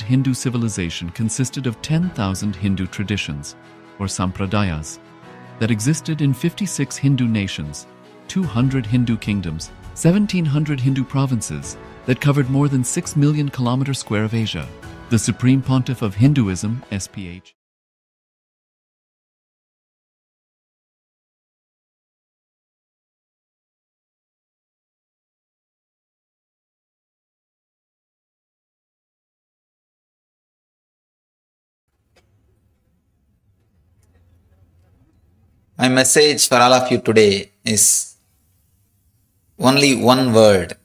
Hindu civilization consisted of 10,000 Hindu traditions, or sampradayas, that existed in 56 Hindu nations, 200 Hindu kingdoms, 1,700 Hindu provinces that covered more than 6 million kilometers square of Asia. The Supreme Pontiff of Hinduism, SPH. My message for all of you today is only one word,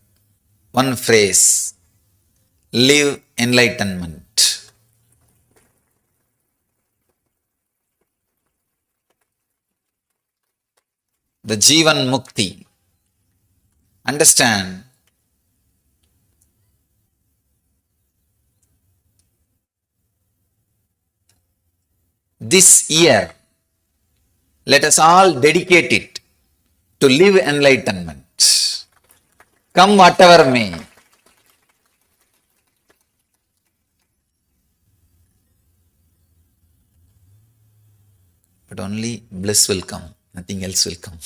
one phrase: live enlightenment. The Jivan Mukti. Understand, this year, let us all dedicate it to live enlightenment. Come whatever may. But only bliss will come, nothing else will come.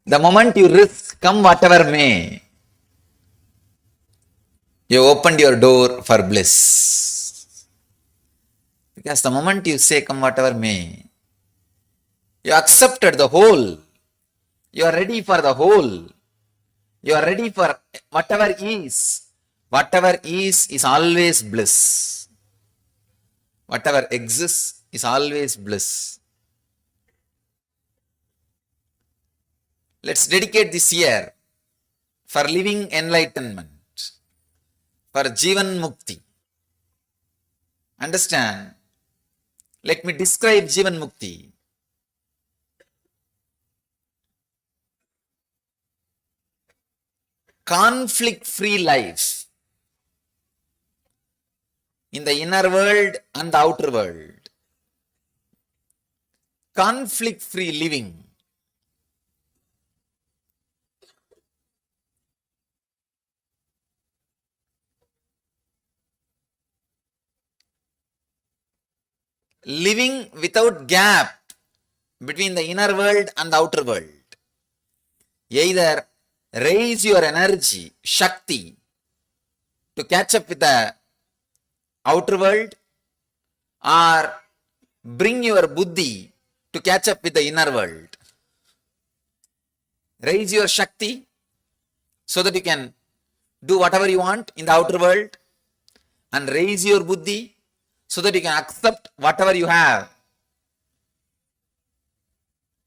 The moment you risk, come whatever may, you opened your door for bliss. Because the moment you say, come whatever may, you accepted the whole. You are ready for the whole. You are ready for whatever is. Whatever is always bliss. Whatever exists is always bliss. Let's dedicate this year for living enlightenment, for Jivan Mukti. Understand? Let me describe Jivan Mukti. Conflict-free life in the inner world and the outer world. Conflict-free living. Living without gap between the inner world and the outer world. Either raise your energy, Shakti, to catch up with the outer world, or bring your Buddhi to catch up with the inner world. Raise your Shakti so that you can do whatever you want in the outer world, and raise your Buddhi so that you can accept whatever you have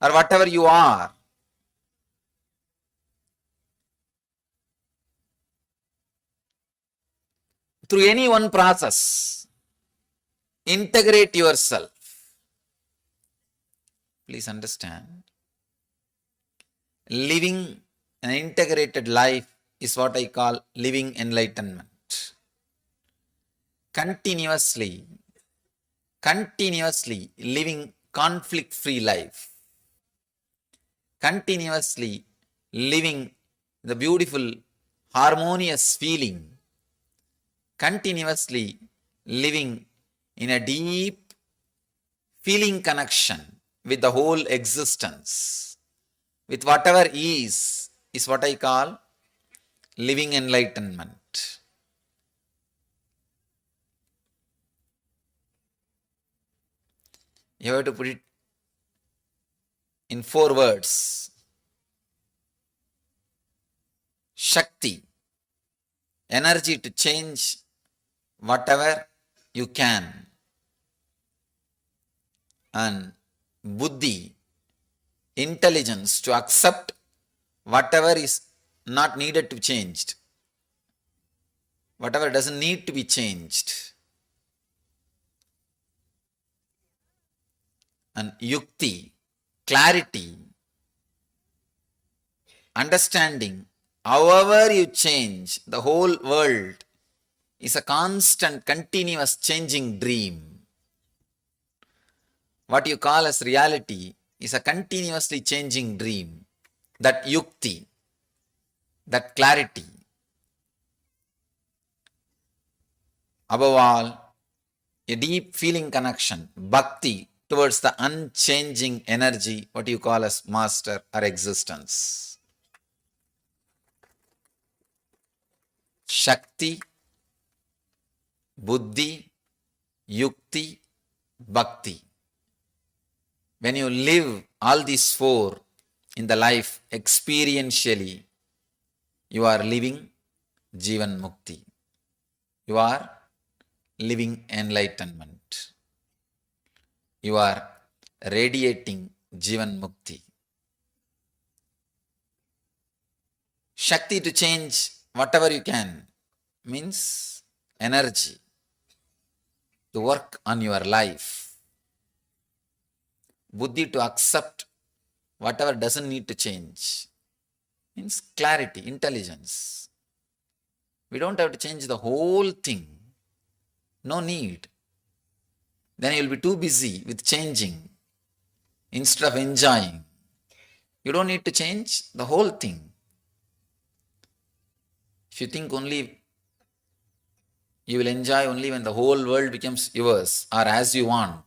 or whatever you are. Through any one process, integrate yourself. Please understand, living an integrated life is what I call living enlightenment. Continuously living conflict-free life. Continuously living the beautiful, harmonious feeling. Continuously living in a deep feeling connection with the whole existence, with whatever is what I call living enlightenment. You have to put it in 4 words. Shakti, energy to change whatever you can, and Buddhi, intelligence to accept whatever is not needed to be changed, whatever doesn't need to be changed, and Yukti, clarity, understanding. However you change, the whole world is a constant, continuous changing dream. What you call as reality is a continuously changing dream. That Yukti, that clarity. Above all, a deep feeling connection, bhakti, towards the unchanging energy, what you call as master or existence. Shakti, buddhi, yukti, bhakti. When you live all these four in the life experientially, you are living Jivan Mukti. You are living enlightenment. You are radiating Jivan Mukti. Shakti to change whatever you can means energy to work on your life. Buddhi to accept whatever doesn't need to change means clarity, intelligence. We don't have to change the whole thing. No need. Then you will be too busy with changing instead of enjoying. You don't need to change the whole thing. If you think only you will enjoy only when the whole world becomes yours or as you want,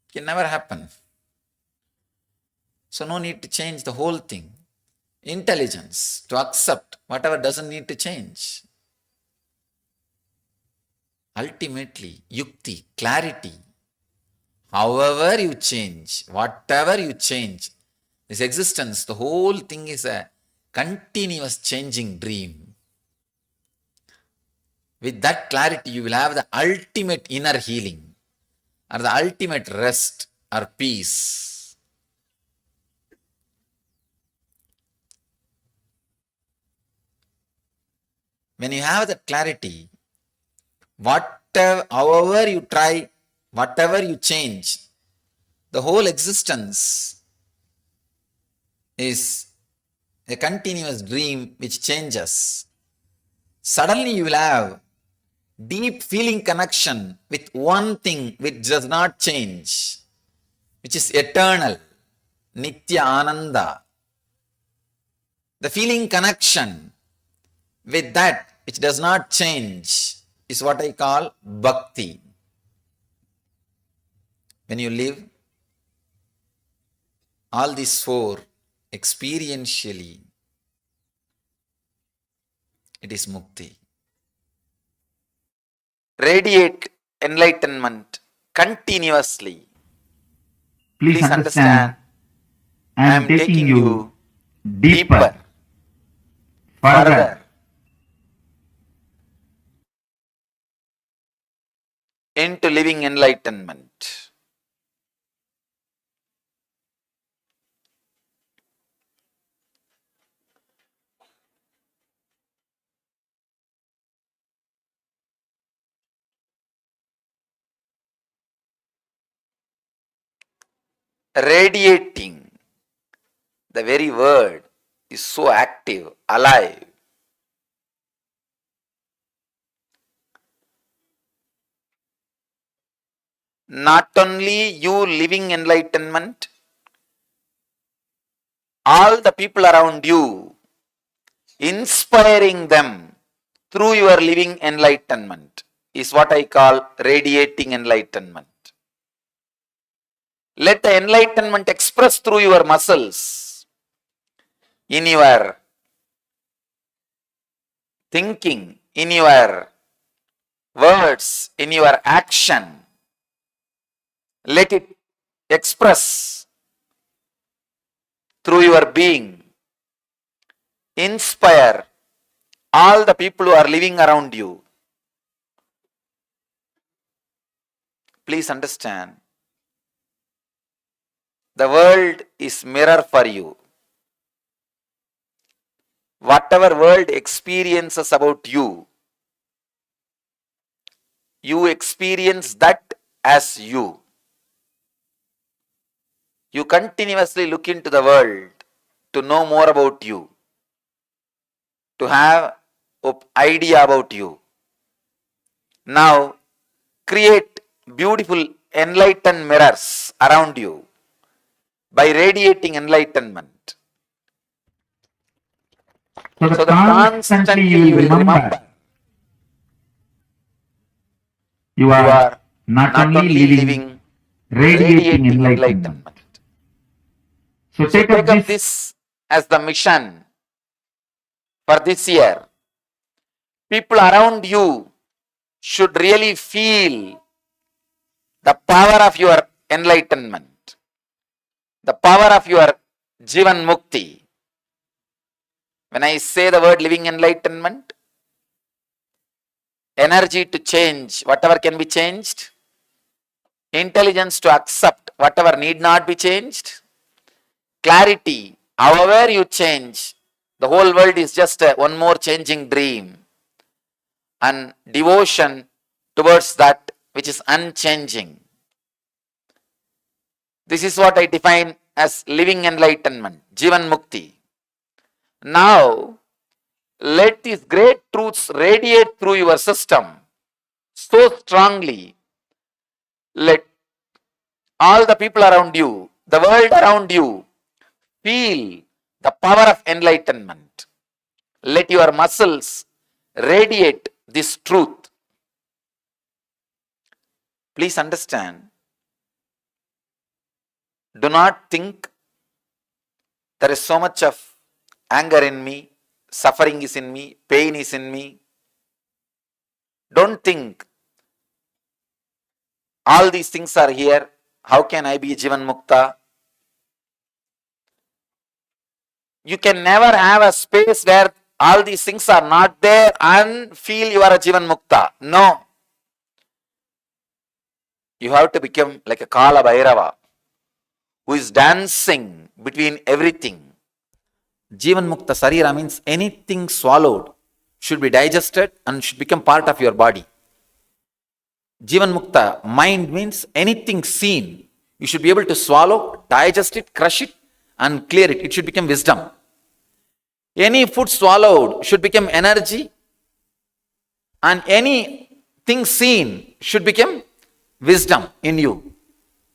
it can never happen. So no need to change the whole thing. Intelligence to accept whatever doesn't need to change. Ultimately, yukti, clarity. However you change, whatever you change, this existence, the whole thing is a continuous changing dream. With that clarity, you will have the ultimate inner healing or the ultimate rest or peace. When you have that clarity, however you try, whatever you change, the whole existence is a continuous dream which changes. Suddenly you will have deep feeling connection with one thing which does not change, which is eternal, Nithyananda. The feeling connection with that which does not change is what I call bhakti. When you live all these four experientially, it is mukti. Radiate enlightenment continuously. Please understand, I am taking you deeper, further into living enlightenment. Radiating, the very word is so active, alive. Not only you living enlightenment, all the people around you, inspiring them through your living enlightenment is what I call radiating enlightenment. Let the enlightenment express through your muscles, in your thinking, in your words, in your action. Let it express through your being. Inspire all the people who are living around you. Please understand, the world is mirror for you. Whatever world experiences about you, you experience that as you. You continuously look into the world to know more about you, to have an idea about you. Now, create beautiful enlightened mirrors around you by radiating enlightenment. So that constantly you will remember You are not only living, radiating enlightenment. So take up this as the mission for this year. People around you should really feel the power of your enlightenment, the power of your Jivan Mukti. When I say the word living enlightenment, energy to change whatever can be changed, intelligence to accept whatever need not be changed, clarity, however you change, the whole world is just one more changing dream, and devotion towards that which is unchanging. This is what I define as living enlightenment, Jivan Mukti. Now, let these great truths radiate through your system so strongly. Let all the people around you, the world around you, feel the power of enlightenment. Let your muscles radiate this truth. Please understand, do not think there is so much of anger in me, suffering is in me, pain is in me. Don't think all these things are here. How can I be Jivan Mukta? You can never have a space where all these things are not there and feel you are a Jivan Mukta. No. You have to become like a Kala Bhairava who is dancing between everything. Jivan Mukta Sarira means anything swallowed should be digested and should become part of your body. Jivan Mukta mind means anything seen, you should be able to swallow, digest it, crush it and clear it. It should become wisdom. Any food swallowed should become energy, and anything seen should become wisdom in you.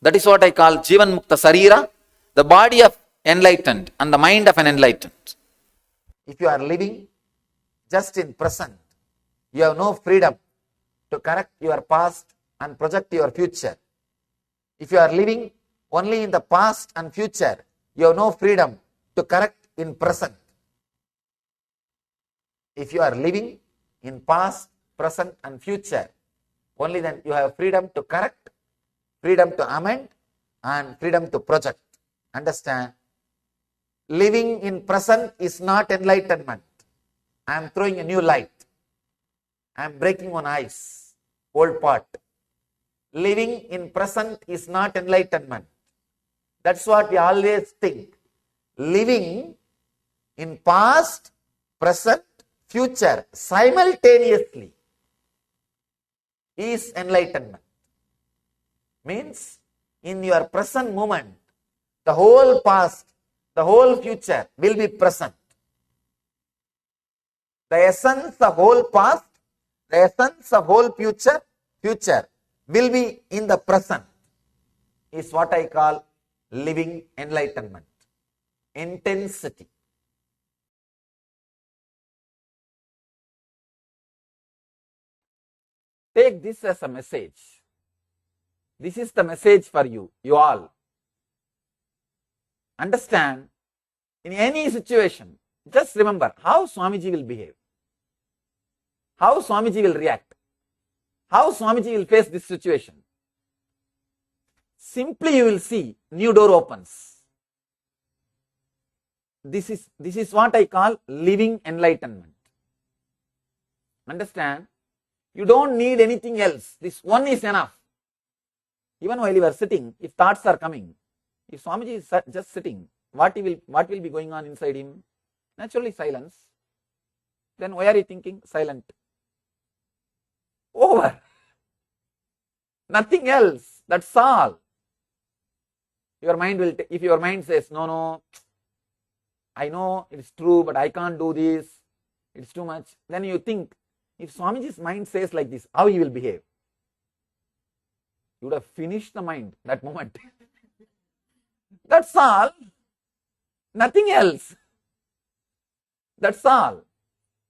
That is what I call Jivan Mukta Sarira, the body of enlightened and the mind of an enlightened. If you are living just in present, you have no freedom to correct your past and project your future. If you are living only in the past and future, you have no freedom to correct in present. If you are living in past, present and future, only then you have freedom to correct, freedom to amend and freedom to project. Understand? Living in present is not enlightenment. I am throwing a new light. I am breaking one ice, old pot. Living in present is not enlightenment. That's what we always think. Living in past, present, future simultaneously is enlightenment. Means in your present moment, the whole past, the whole future will be present. The essence of whole past, the essence of whole future will be in the present, is what I call living enlightenment. Intensity. Take this as a message. This is the message for you, you all. Understand, in any situation, just remember how Swamiji will behave, how Swamiji will react, how Swamiji will face this situation. Simply you will see new door opens. This is what I call living enlightenment. Understand? You don't need anything else. This one is enough. Even while you are sitting, if thoughts are coming, if Swamiji is just sitting, what will be going on inside him? Naturally silence. Then why are you thinking? Silent. Over. Nothing else. That's all. Your mind will, if your mind says, no, I know it's true, but I can't do this, it's too much. Then you think, if Swamiji's mind says like this, how he will behave? You would have finished the mind that moment. That's all. Nothing else. That's all.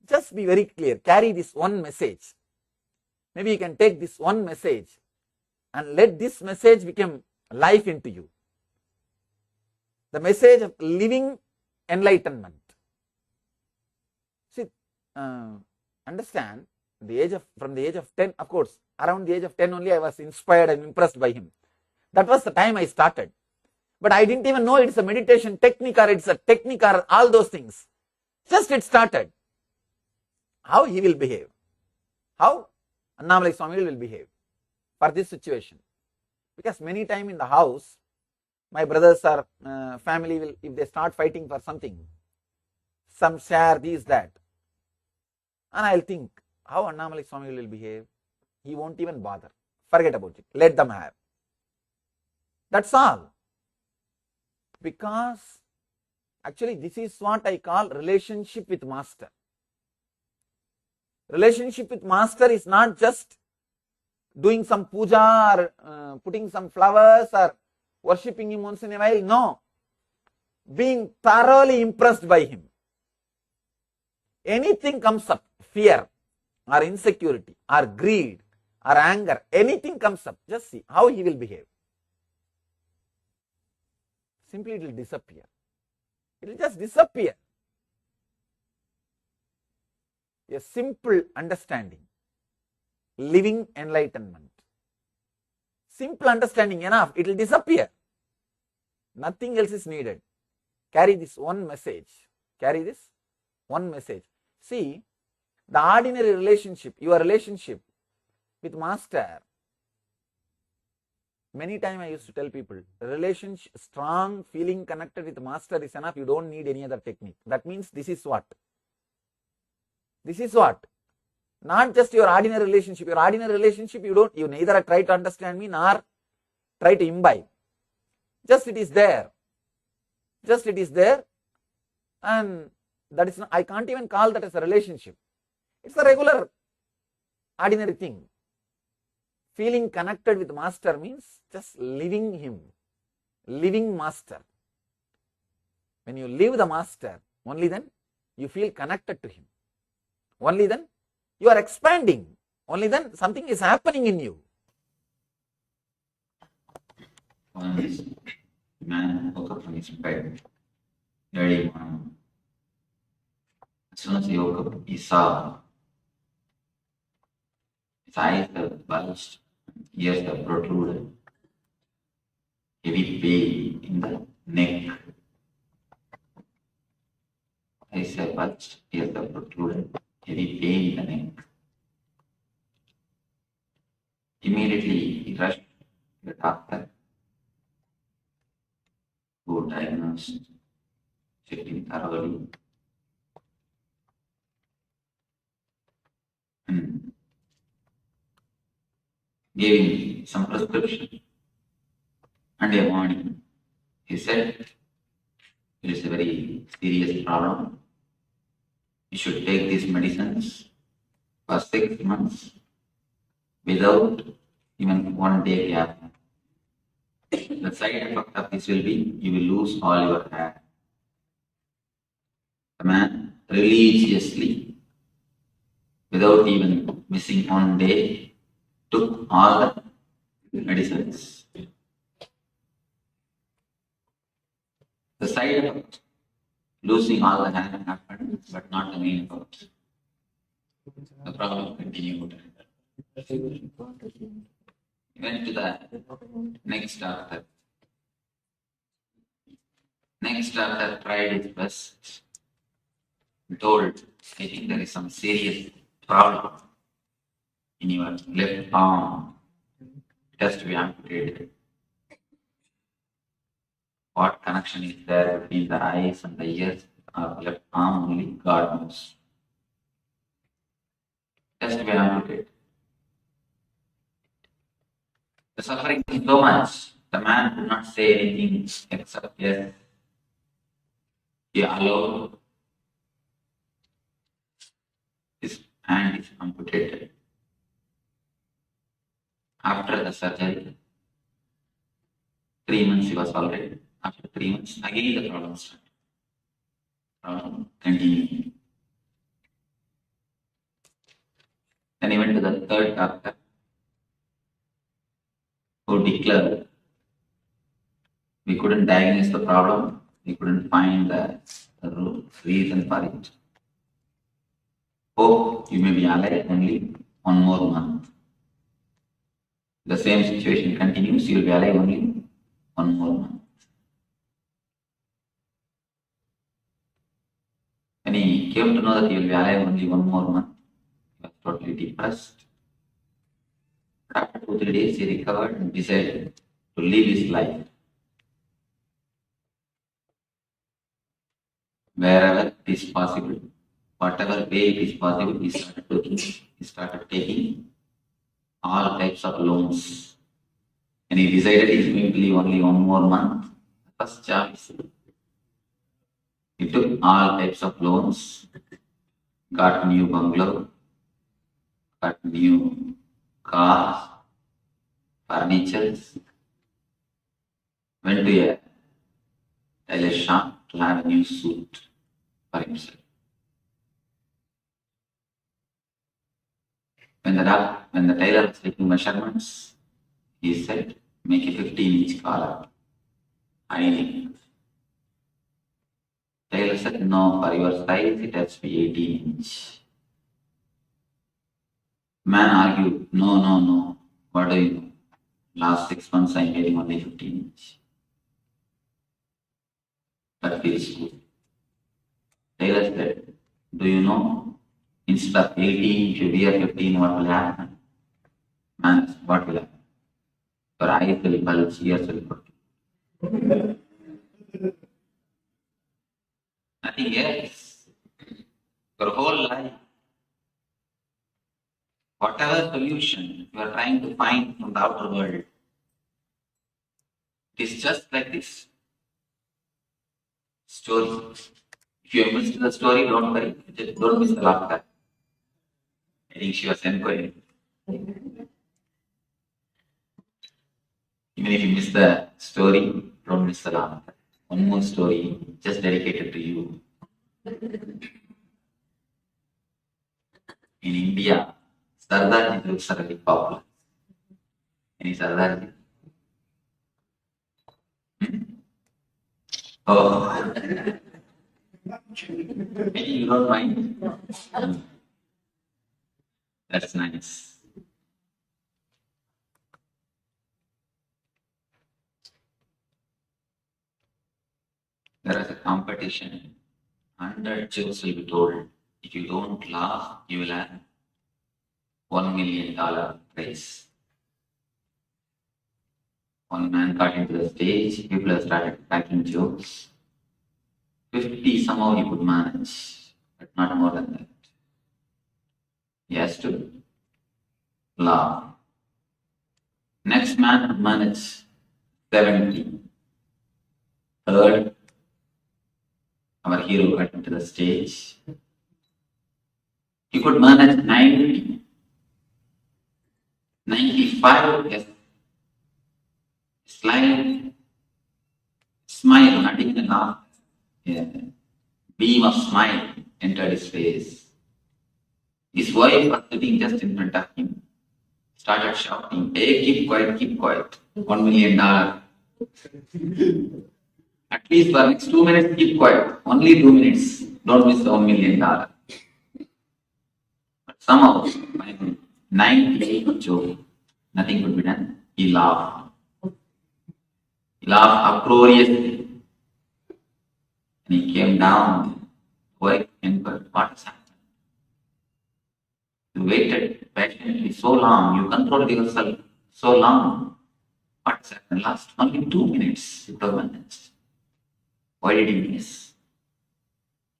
Just be very clear. Carry this one message. maybe you can take this one message and let this message become life into you. The message of living enlightenment. See, understand, from the age of 10, of course, around the age of 10 only I was inspired and impressed by him. That was the time I started. But I didn't even know it's a meditation technique or it's a technique or all those things. Just it started. How he will behave? How Annamalai Swami will behave for this situation? Because many times in the house, my brothers or family will, if they start fighting for something, some share, this, that. And I'll think, how Annamalai Swami will behave? He won't even bother. Forget about it. Let them have. That's all. Because actually this is what I call relationship with master. Relationship with master is not just doing some puja or putting some flowers or worshipping him once in a while. No. Being thoroughly impressed by him. Anything comes up, fear or insecurity or greed or anger, anything comes up, just see how he will behave. Simply it will disappear. It will just disappear. A simple understanding, living enlightenment. Simple understanding enough, it will disappear. Nothing else is needed. Carry this one message. Carry this one message. See, the ordinary relationship, your relationship with master, many times I used to tell people, relationship, strong feeling connected with master is enough, you don't need any other technique. That means this is what? This is what? Not just your ordinary relationship. Your ordinary relationship, you neither try to understand me nor try to imbibe. Just it is there. Just it is there. And that is not, I can't even call that as a relationship. It's a regular, ordinary thing. Feeling connected with master means just living him. Living master. When you live the master, only then you feel connected to him. Only then you are expanding. Only then something is happening in you. Once the man woke up from his bed early morning. As soon as he woke up, he saw his eyes have bulged, ears have protruded, heavy pain in the neck. Eyes have bulged, ears have protruded, heavy pain in the neck. Immediately he rushed to the doctor, who diagnosed, checked him thoroughly, and gave him some prescription and a warning. He said, it is a very serious problem. You should take these medicines for 6 months without even one day gap. The side effect of this will be you will lose all your hair. The man religiously, without even missing one day, took all the medicines. The side effect, losing all the hair happened, but not the main effect. The problem continued. He went to the next doctor. Next doctor tried his best. He told, I think there is some serious problem in your left arm. It has to be amputated. What connection is there between the eyes and the ears or the left arm, only God knows. It has to be amputated. The suffering is so much, the man could not say anything except yes. He allowed his hand is amputated. After the surgery, 3 months he was alright. After 3 months, again the problem started. Problem continued. Then he went to the third doctor. who declared we couldn't diagnose the problem, we couldn't find the reason for it. Hope you may be alive only one more month. The same situation continues, you will be alive only one more month. When he came to know that he will be alive only one more month, he was totally depressed. After 2-3 days, he recovered and decided to live his life. Wherever it is possible, whatever way it is possible, he started taking all types of loans. And he decided he is going to live only one more month. First choice. He took all types of loans, got new bungalow, got new cars, furniture, went to a tailor shop to have a new suit for himself. When the tailor was taking measurements, he said, make a 15-inch collar, hiding. Tailor said, no, for your size it has to be 18-inch. Man argued, no, what do you know? Last 6 months I made him only 15-inch. That feels good. Tailor said, do you know, instead of 18, if you wear 15, what will happen? Man, what will happen? Your eyes will bulge, ears will protrude. Nothing else. Your whole life, whatever solution you are trying to find from the outer world, it is just like this story. If you have missed the story, don't worry. Don't miss the laughter. I think she was encouraging. Even if you miss the story, don't miss the laughter. One more story, just dedicated to you. In India, Sardarji jokes are very popular. Any Sardarji? Oh. Maybe you don't mind? That's nice. There is a competition. 100 jokes will be told. If you don't laugh, you will have $1 million prize. One man got into the stage, people have started cracking jokes. 50 somehow he could manage, but not more than that. He has to laugh. Next man could manage 70. Third, our hero got into the stage. He could manage 90. 95, yes. Smile, not even a laugh. Yeah. Beam of smile entered his face. His wife was sitting just in front of him. Started shouting, hey, keep quiet, $1 million. At least for the next 2 minutes, keep quiet. Only 2 minutes. Don't miss the $1 million. But somehow, by 98 joke, nothing could be done. He laughed. He laughed uproariously. And he came down. Wife inquired, what has happened? You waited patiently so long, you controlled yourself so long. What has happened? Last only 2 minutes you have managed. Why did you miss?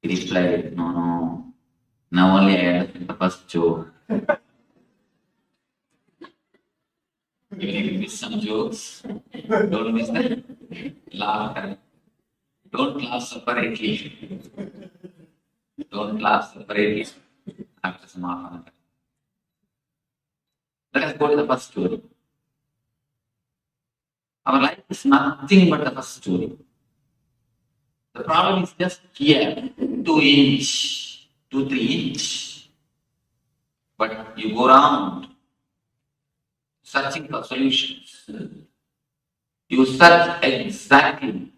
He replied, no. Now only I understand the first joke. Even if you miss some jokes, don't miss the laughter. Don't laugh separately. Don't laugh separately after some half an hour. Let us go to the first story. Our life is nothing but the first story. The problem is just here, 2 inch, 2-3 inch. But you go around searching for solutions. You search exactly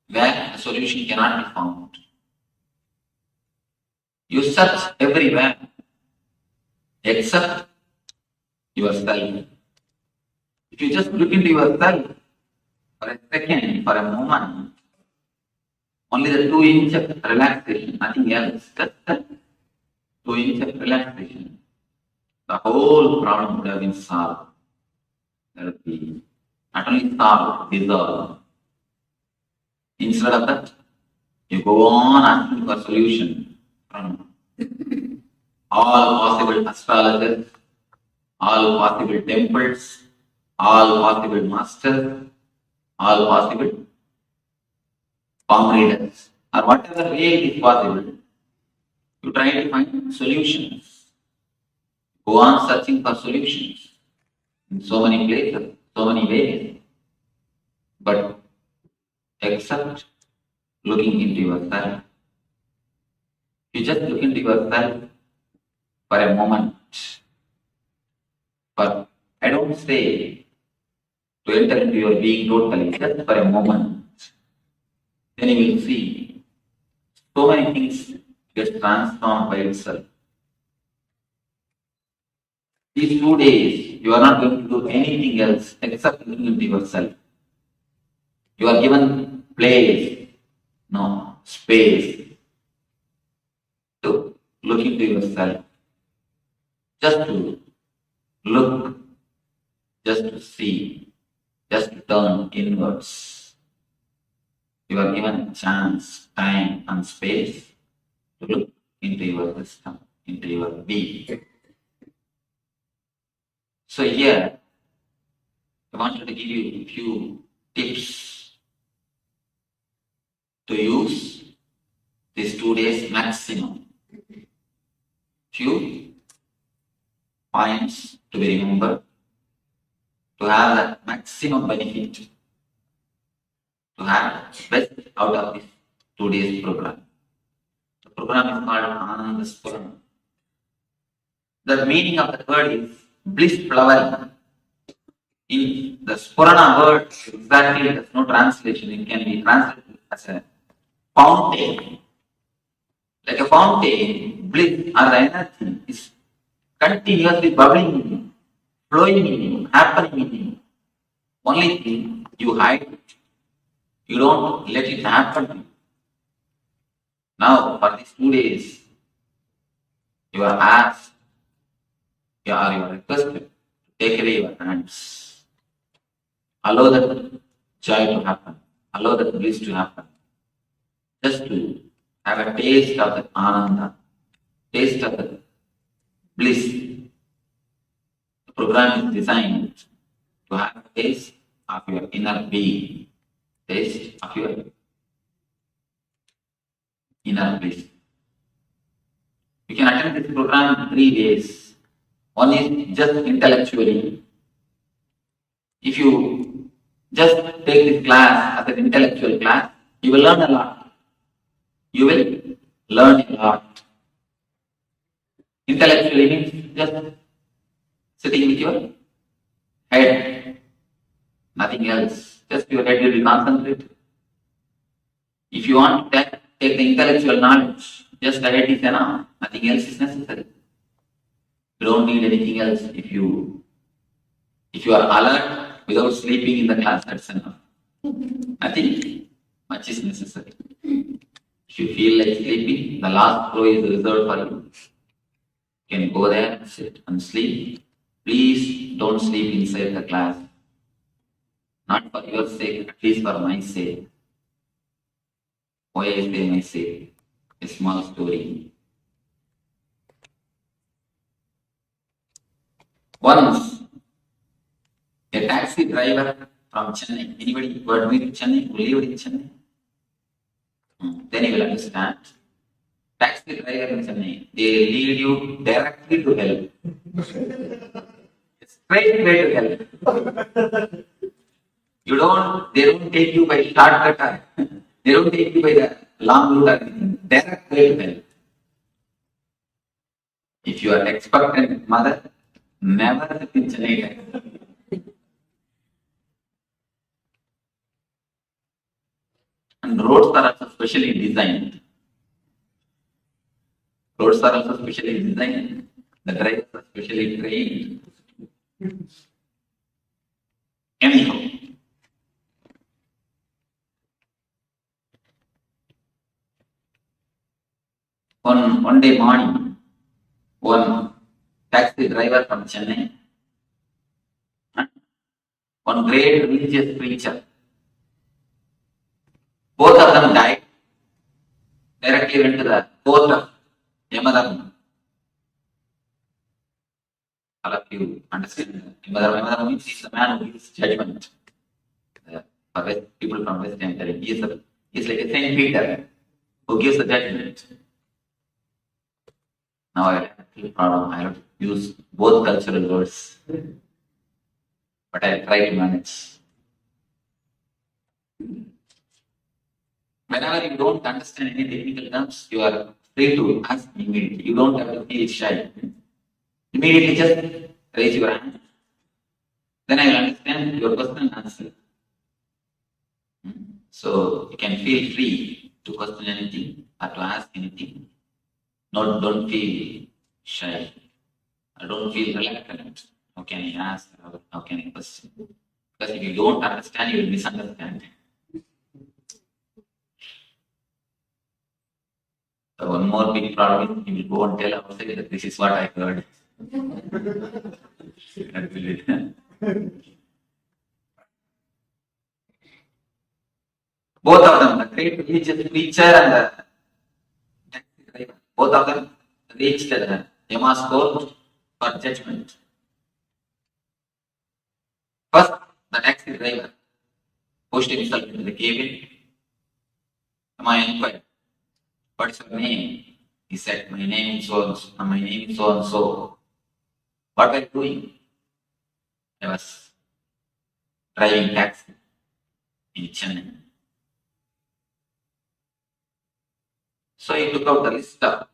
where the solution cannot be found. You search everywhere except yourself. If you just look into yourself for a second, for a moment, only the 2 inch of relaxation, nothing else, just that 2 inch of relaxation, the whole problem would have been solved. That would be not only solved, resolved. Instead of that, you go on asking for solution from all possible astrologers, all possible temples, all possible masters, all possible palm readers, or whatever way it is possible, you try to find solutions. Go on searching for solutions in so many places, so many ways. But except looking into yourself, you just look into yourself for a moment. But I don't say to enter into your being totally, just for a moment. Then you will see so many things get transformed by itself. These 2 days, you are not going to do anything else except looking into yourself. You are given place, no, space to look into yourself. Just to look, just to see, just to turn inwards. You are given a chance, time and space to look into your system, into your being. So here, I wanted to give you a few tips to use these 2 days maximum. Few points to be remembered to have the maximum benefit, to have best out of this 2 days program. The program is called Ananda Spurana. The meaning of the word is bliss flowering. In the Spurana word, exactly there's no translation. It can be translated as a fountain. Like a fountain, bliss or the energy is continuously bubbling in you, flowing in you, happening in you. Only thing, you hide it. You don't let it happen to you. Now, for these 2 days, you are asked, you are requested to take away your hands. Allow that joy to happen. Allow that bliss to happen. Just to have a taste of the ananda, taste of the bliss. The program is designed to have a taste of your inner being, taste of your inner bliss. You can attend this program in 3 ways. One is just intellectually. If you just take this class as an intellectual class, you will learn a lot. You will learn a lot. Intellectually means just sitting with your head, nothing else. Just your head will be concentrated. If you want to take the intellectual knowledge, just the head is enough. Nothing else is necessary. You don't need anything else. If you are alert without sleeping in the class, that's enough. Nothing much is necessary. If you feel like sleeping, the last row is reserved for you. You can go there, sit and sleep. Please don't sleep inside the class. Not for your sake, at least for my sake. Why I say my sake? A small story. Once, a taxi driver from Chennai, anybody who had been to Chennai, who lived in Chennai? Then you will understand. Taxi driver in Chennai, they lead you directly to hell. Straight way to hell. They don't take you by shortcut. They don't take you by the long route. Direct way to hell. If you are expectant mother, Never sit in Chennai taxi. And roads are also specially designed. Roads are also specially designed. The drivers are specially trained. Anyhow, one day morning, one taxi driver from Chennai, one great religious preacher, both of them died, directly went to the court of Yamadharma. All of you understand Yamadharma means he is the man who gives judgment. For people from West End, he is like a Saint Peter who gives the judgment. Now I have a problem. I have to use both cultural words, but I try to manage. Whenever you don't understand any technical terms, you are free to ask immediately. You don't have to feel shy. Immediately just raise your hand. Then I will understand your question and answer. So you can feel free to question anything or to ask anything. Don't feel shy. Or don't feel reluctant. How can I ask? How can I question? Because if you don't understand, you will misunderstand. So one more big problem is you will go and tell outside that this is what I heard. Both of them, the great religious preacher and the taxi driver, both of them reached the Yama's court for judgment. First, the taxi driver pushed himself into the cabin. Yama inquired, "What's your name?" He said, "My name is so and so. My name is so and so. What are you doing?" I was driving taxi in Chennai. So he took out the list of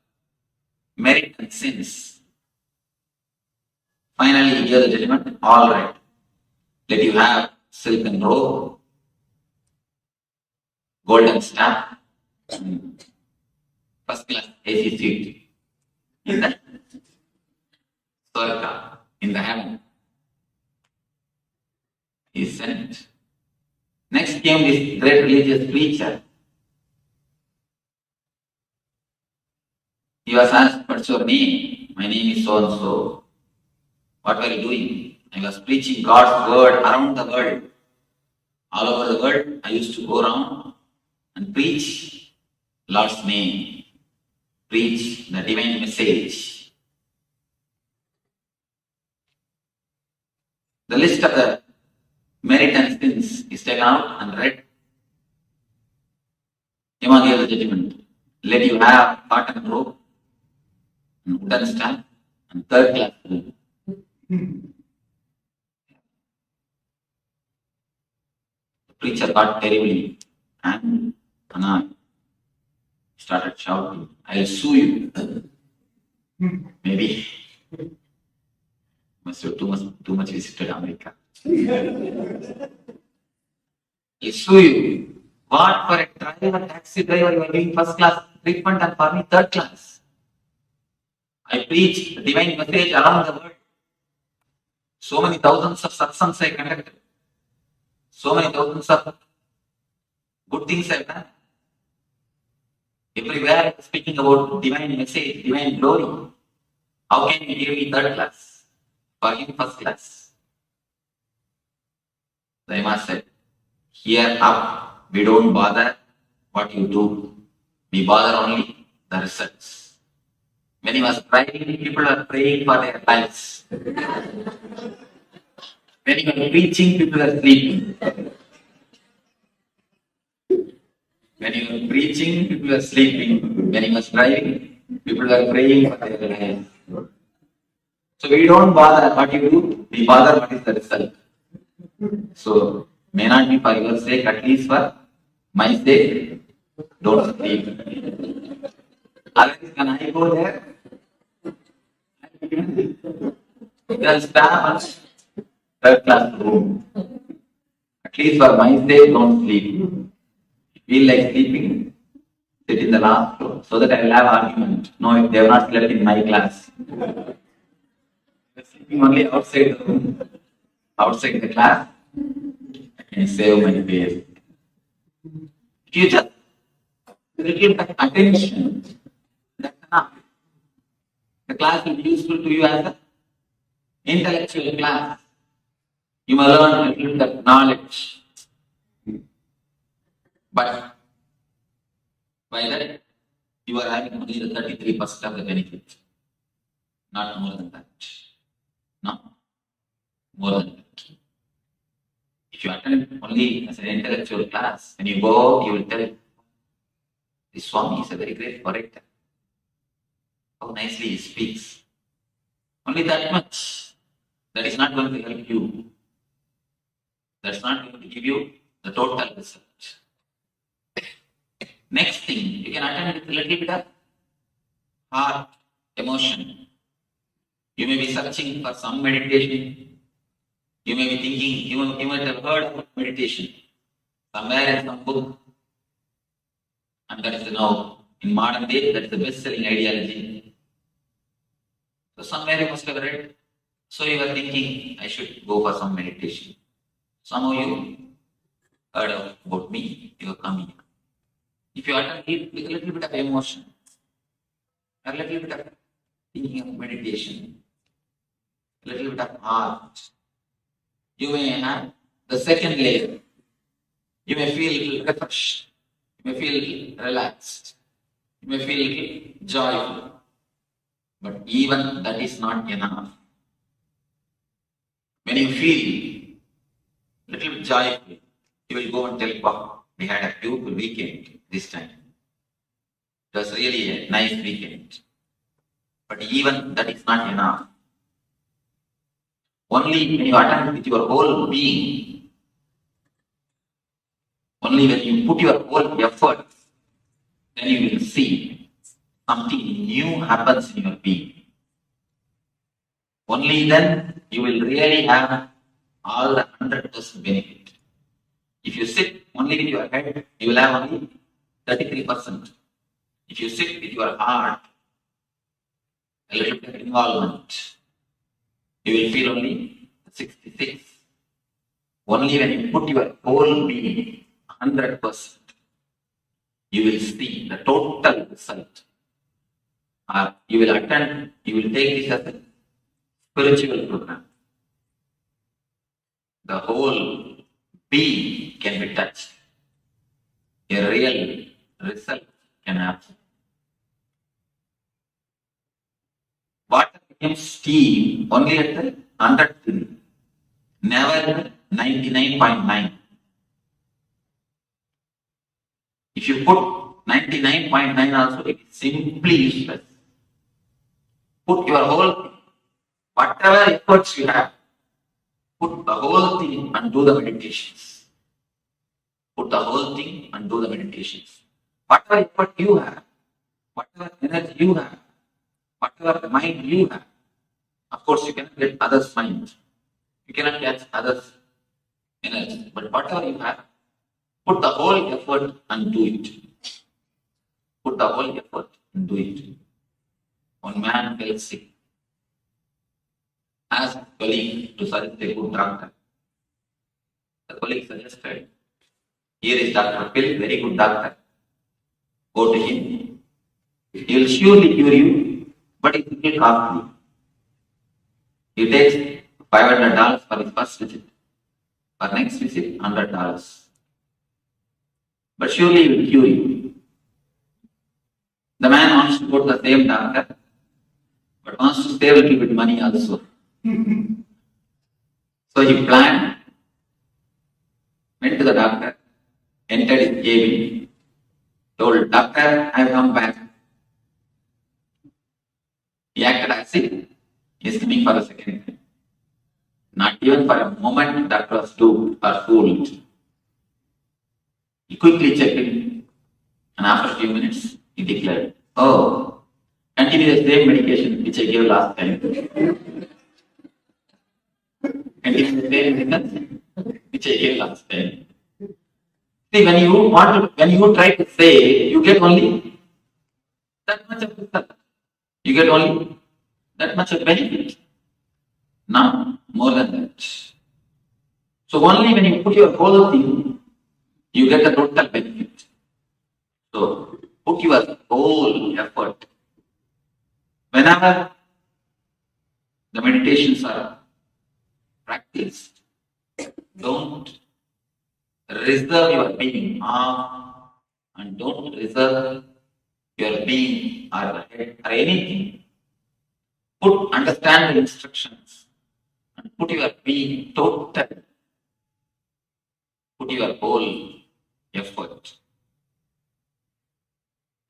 merit and sins. Finally, he gave the judgment, "All right, let you have silken robe, golden staff, first class AC seat in the Swarga, in the heaven." He sent. Next came this great religious preacher. He was asked, "What's your name?" "My name is so and so." "What were you doing?" "I was preaching God's word around the world. All over the world, I used to go around and preach Lord's name, preach the divine message." The list of the merit and sins is taken out and read. Yama gave the judgment. "Let you have cotton robe, and wooden staff, and third class room." The preacher got terribly angry. Started shouting, "I'll sue you." Maybe must have too much visited America. "I'll sue you. What, for a driver, taxi driver, you are giving first class treatment and for me third class? I preach the divine message around the world. So many thousands of satsangs I conducted. So many thousands of good things I've done. Everywhere speaking about divine message, divine glory. How can you give me third class? For him first class?" The Imam said, "Here up, we don't bother what you do. We bother only the results." When he was praying, people are praying for their lives. When he was preaching, people are sleeping. When he was preaching, people are sleeping. When he was driving, people are praying for their lives. So we don't bother what you do, we bother what is the result. So may not be for your sake, at least for my sake, don't sleep. Otherwise, when I go there, They'll stand third class room. At least for my sake, don't sleep. Feel like sleeping, sit in the last floor so that I will have argument. No, if they have not slept in my class. They're sleeping only outside the room, outside the class, and save my face. If you just little attention, that's enough. The class will be useful to you as an intellectual class. You may learn a little bit of knowledge. But by that, you are having only the 33% of the benefit. Not more than that. No, more than that. If you attend only as an intellectual class, when you go, you will tell, this Swami is a very great orator. How nicely he speaks. Only that much. That is not going to help you. That's not going to give you the total result. Next thing, you can attend with a little bit of heart, emotion. You may be searching for some meditation. You may be thinking, you might have heard about meditation somewhere in some book. And that is now, in modern day, that is the best-selling ideology. So somewhere you must have read. So you are thinking, I should go for some meditation. Some of you heard about me, you are coming. If you attend it with a little bit of emotion, a little bit of thinking of meditation, a little bit of heart, you may have the second layer. You may feel refreshed. You may feel relaxed. You may feel joyful. But even that is not enough. When you feel a little bit joyful, you will go and tell, wow, we had a beautiful weekend this time. It was really a nice weekend. But even that is not enough. Only when you attend with your whole being, only when you put your whole effort, then you will see something new happens in your being. Only then you will really have all the 100% benefit. If you sit only with your head, you will have only 33%. If you sit with your heart, a little bit of involvement, you will feel only 66. Only when you put your whole being 100%, you will see the total result. You will attend, you will take this as a spiritual program. The whole being can be touched. A real result can happen. Water becomes steam only at the 100th degree, never 99.9. If you put 99.9 also, it is simply useless. Put your whole, whatever efforts you have, put the whole thing and do the meditations. Put the whole thing and do the meditations. Whatever effort you have, whatever energy you have, whatever mind you have, of course you cannot get others' mind. You cannot catch others' energy. But whatever you have, put the whole effort and do it. Put the whole effort and do it. One man fell sick. Asked a colleague to suggest a good doctor. The colleague suggested, here is Dr. Phil, very good doctor. Go to him. He will surely cure you, but it will be costly. He takes $500 for his first visit. For next visit, $100. But surely he will cure you. The man wants to go to the same doctor, but wants to save a little bit money also. So he planned, went to the doctor, entered his cabin, told, doctor, I have come back. He acted as if he is coming for the second time. Not even for a moment doctor was duped or fooled. He quickly checked it, and after a few minutes, he declared, oh, continue the same medication which I gave last time. getting the same result which I gave last time. See, when you try to say, you get only that much of result. You get only that much of benefit. Not more than that. So only when you put your whole thing, you get the total benefit. So put your whole effort. Whenever the meditations are practiced, don't reserve your being and don't reserve your being or the head or anything. Understand the instructions and put your being total. Put your whole effort.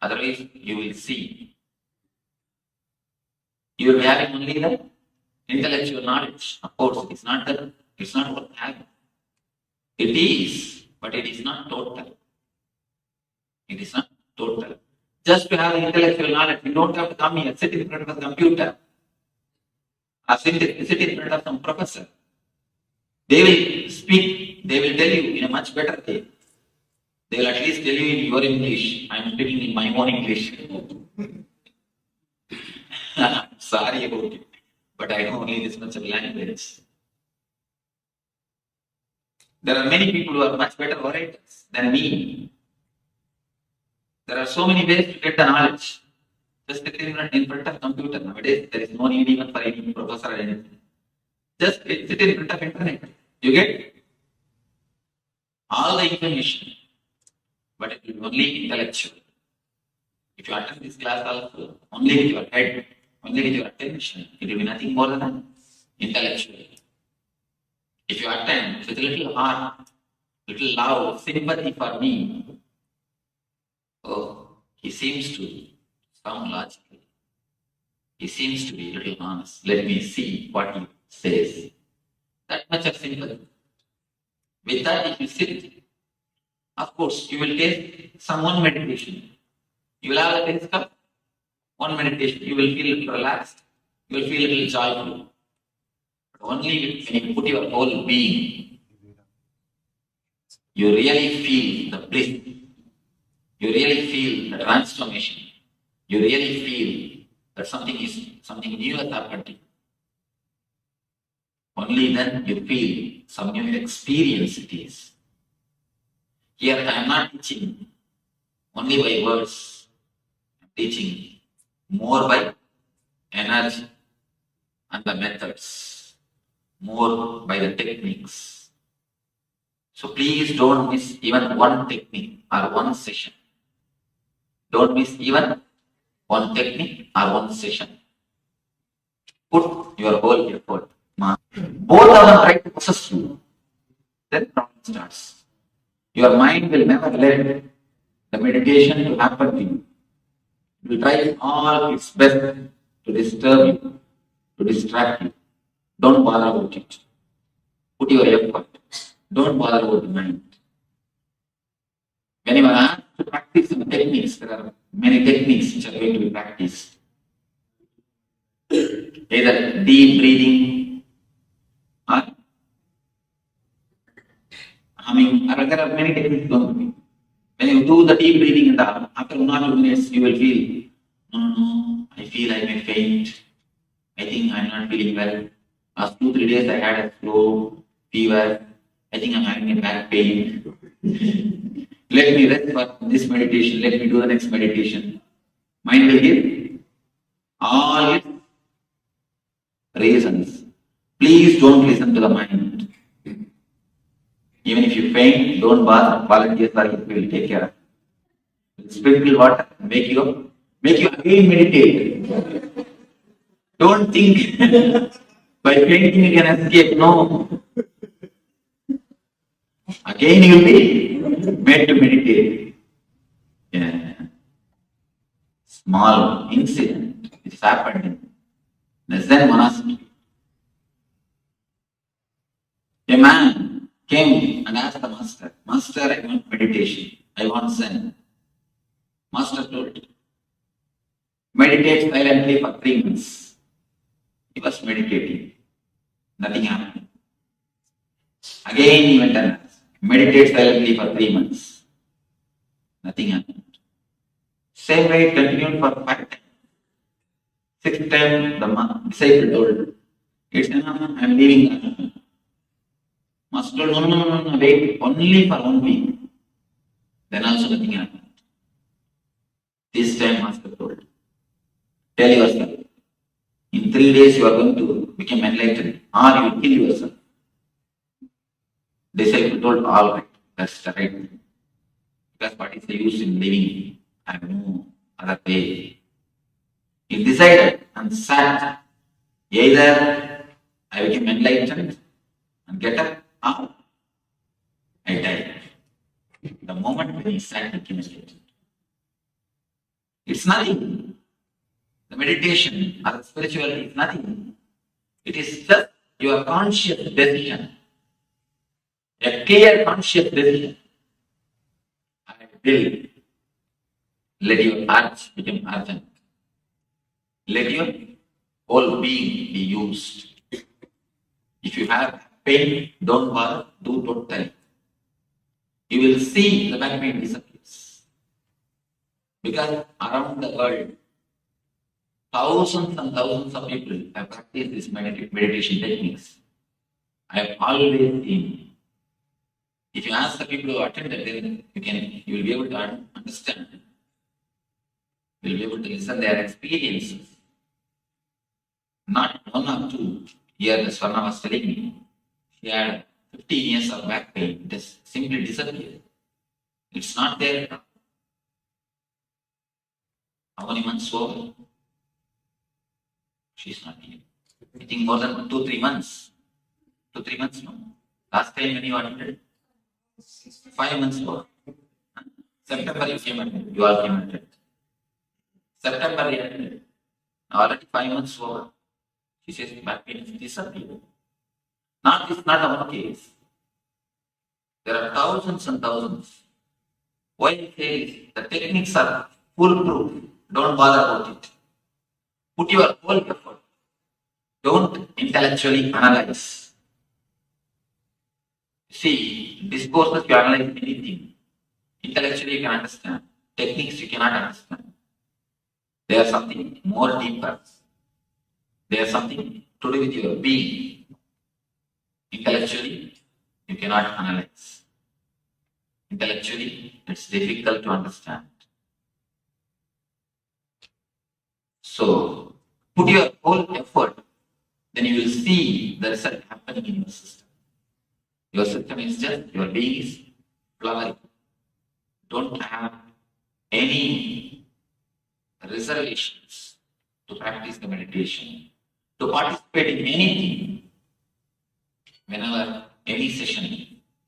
Otherwise, you will see. You will be having only the intellectual knowledge. Of course, it's not worth having. It is, but it is not total. It is not total. Just to have intellectual knowledge, you don't have to come here, sit in front of a computer, or sit in front of some professor. They will speak, they will tell you in a much better way. They will at least tell you in your English. I am speaking in my own English. Sorry about it, but I know only this much of language. There are many people who are much better orators than me. There are so many ways to get the knowledge. Just sit in front of computer. Nowadays, there is no need even for any professor or anything. Just sit in front of internet. You get all the information, but it will be only intellectual. If you attend this class also, only with your head, only with your attention, it will be nothing more than intellectual. If you attend with a little heart, little love, sympathy for me, oh, he seems to sound logical. He seems to be a little honest. Let me see what he says. That much of sympathy. With that, if you sit, of course, you will taste some one meditation. You will have a taste of one meditation. You will feel a little relaxed. You will feel a little joyful. But only when you put your whole being, you really feel the bliss. You really feel the transformation. You really feel that something new has happened. Only then you feel some new experience it is. Here I am not teaching only by words. I am teaching more by energy and the methods, more by the techniques. So please don't miss even one technique or one session. Don't miss even one technique or one session. Put your whole effort. Both of them try to possess you. Then the problem starts. Your mind will never let the meditation to happen to you. It will try all its best to disturb you, to distract you. Don't bother about it. Put your effort. Don't bother about the mind. When you are asked to practice some techniques, there are many techniques which are going to be practiced. Either deep breathing or humming, or there are many techniques going to be. When you do the deep breathing, after 1 or 2 minutes, you will feel, no, I feel I may faint. I think I am not feeling well. Last 2-3 days I had a flu, fever. I think I am having a back pain. Let me rest for this meditation. Let me do the next meditation. Mind will give all its reasons. Please don't listen to the mind. Even if you faint, don't bother. Volunteers are here, we will take care of it. Sprinkle water, make you again meditate. Don't think by fainting you can escape. No. Again you will be made to meditate. Yeah. Small incident which happened in the Zen monastery. A man came and asked the master, Master, I want meditation. I want Zen. Master told, meditate silently for 3 months. He was meditating. Nothing happened. Again he went and meditate silently for 3 months. Nothing happened. Same way it continued for 5 times. 6th time the disciple told, it's enough, I am leaving the ashram. Master told, no, wait, only for 1 week. Then also nothing happened. This time Master told, tell yourself, in 3 days you are going to become enlightened or you will kill yourself. Disciple told, all right, that's the right thing. Because what is the use in living? I have no other way. He decided and sat, either I become enlightened and get up or I die. The moment when he sat, he became enlightened. It's nothing. The meditation or the spirituality is nothing. It is just your conscious decision. A clear conscious decision. I will let your heart become ardent. Let your whole being be used. If you have pain, don't bother, do totally. You will see the back pain disappears. Because around the world, thousands and thousands of people have practiced these meditation techniques. I have always seen. If you ask the people who attended, then you will be able to understand. You will be able to listen their experiences. Not 1 or 2. Here the Swarna was telling me, she had 15 years of back pain. It has simply disappeared. It's not there. How many months over? She's not here. I think more than 2-3 months. 2-3 months, no? Last time when you attended? 5 months over. September you came attended. You all came attended. September you attended. Now already 5 months over. She says back pain is disappeared. This is not a one case. There are thousands and thousands. Why I say is the techniques are foolproof. Don't bother about it. Put your whole effort. Don't intellectually analyze. See, discourses you analyze anything. Intellectually you can understand. Techniques you cannot understand. They are something more deeper. They are something to do with your being. Intellectually, you cannot analyze. Intellectually, it's difficult to understand. So, put your whole effort, then you will see the result happening in your system. Your system is just, your being is flowering. Don't have any reservations to practice the meditation, to participate in anything. Whenever any session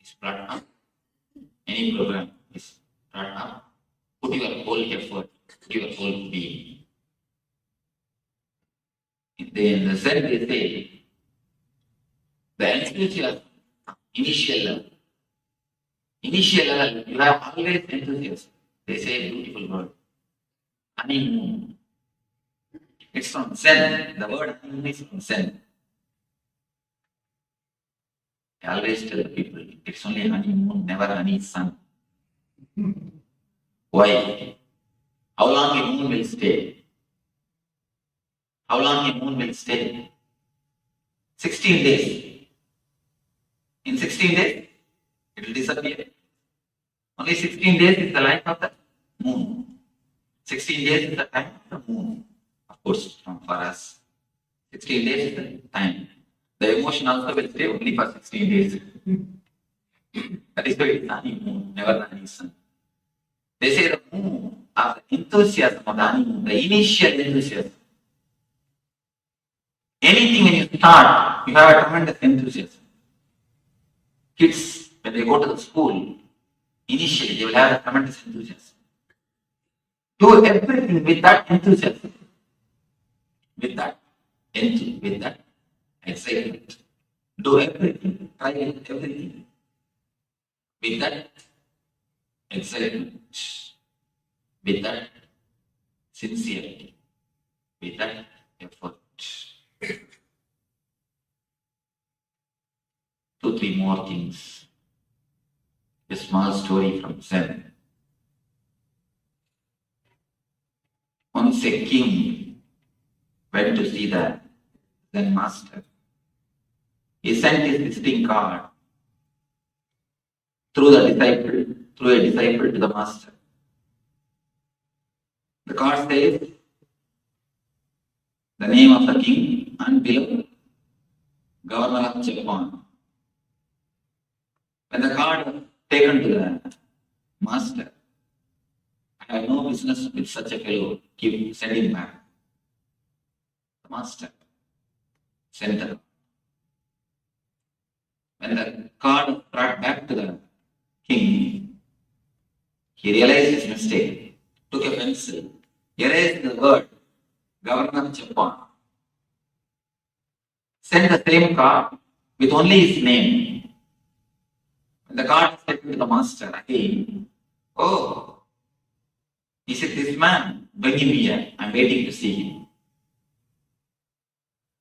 is brought up, any program is brought up, put your whole effort, put your whole being. In the Zen they say, the enthusiasm, initial level, you have always enthusiasm. They say a beautiful word, honeymoon. It's from Zen. The word honeymoon is from Zen. I always tell the people, it's only honeymoon, never honey sun. Why? How long a moon will stay? How long a moon will stay? 16 days. In 16 days, it will disappear. Only 16 days is the life of the moon. 16 days is the time of the moon. Of course, for us, 16 days is the time. The emotion also will stay only for 16 days. That is why it is honeymoon, never the honey sun. They say the moon of the enthusiasm of the honeymoon, the initial enthusiasm. Anything when you start, you have a tremendous enthusiasm. Kids, when they go to the school, initially they will have a tremendous enthusiasm. Do everything with that enthusiasm. With that excitement. Do everything, try everything. With that excitement, with that sincerity, with that effort. To two, three more things. A small story from Zen. Once a king went to see the Zen master. He sent his visiting card through a disciple to the master. The card says the name of the king and below Governor of Japan. When the card was taken to the master, I have no business with such a fellow. Send him back. The master sent the card. When the card was brought back to the king, he realized his mistake, took a pencil, erased the word Governor of Japan, sent the same card with only his name. When the card was taken to the master again, oh, he said, this man, bring him here, I'm waiting to see him.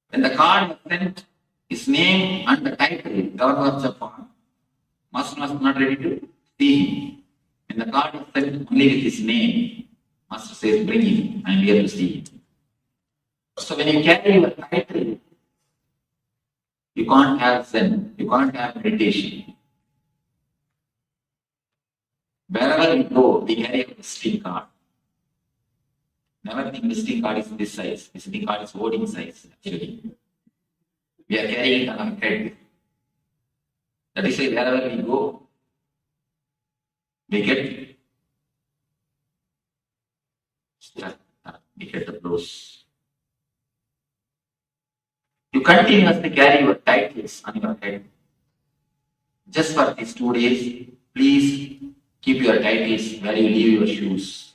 When the card was sent, his name and the title, Governor of Japan, master was not ready to see him. When the card was sent only with his name, master says, bring him, I'm here to see him. So when you carry your title, you can't have Zen, you can't have meditation. Wherever we go, we carry a visiting card. Never think visiting card is this size. Visiting card is voting size, actually. We are carrying it on our head. That is why wherever we go, we get stuck, we get the blows. You continuously carry your titles on your head. Just for these 2 days, please keep your titles where you leave your shoes.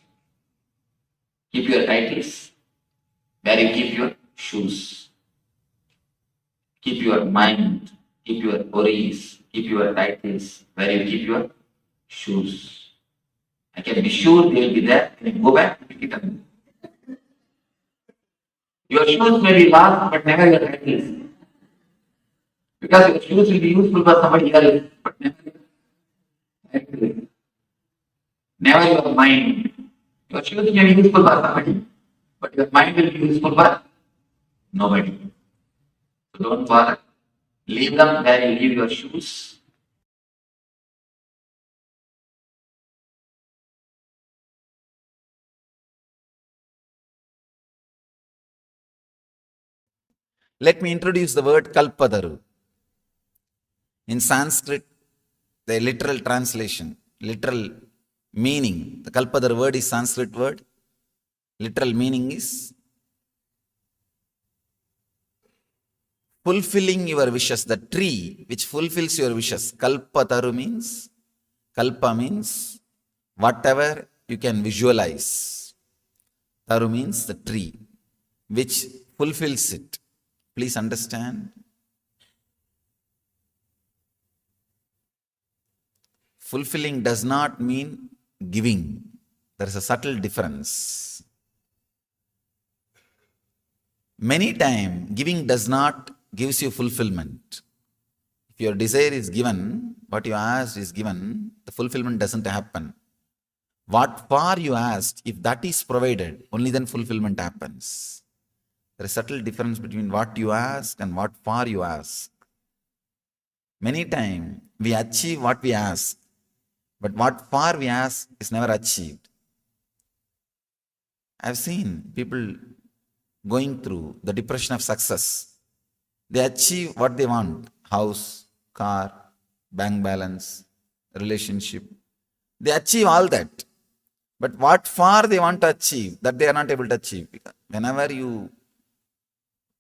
Keep your titles where you keep your shoes. Keep your mind, keep your worries, keep your titles where you keep your shoes. I can be sure they will be there. When you go back, pick it up. Your shoes may be lost, but never your titles. Because your shoes will be useful for somebody else, but never your titles. Never your mind. Your shoes may be useful for somebody, but your mind will be useful for nobody. So don't bother. Leave them where you leave your shoes. Let me introduce the word Kalpadaru. In Sanskrit, the literal translation, literal meaning, the Kalpadaru word is Sanskrit word. Literal meaning is fulfilling your wishes, the tree which fulfills your wishes. Kalpataru means, Kalpa means whatever you can visualize. Taru means the tree which fulfills it. Please understand. Fulfilling does not mean giving. There is a subtle difference. Many times, giving does not gives you fulfillment. If your desire is given, what you asked is given, the fulfillment doesn't happen. What for you asked, if that is provided, only then fulfillment happens. There is a subtle difference between what you ask and what for you ask. Many times, we achieve what we ask, but what for we ask is never achieved. I have seen people going through the depression of success. They achieve what they want: house, car, bank balance, relationship. They achieve all that. But what for they want to achieve, that they are not able to achieve. Whenever you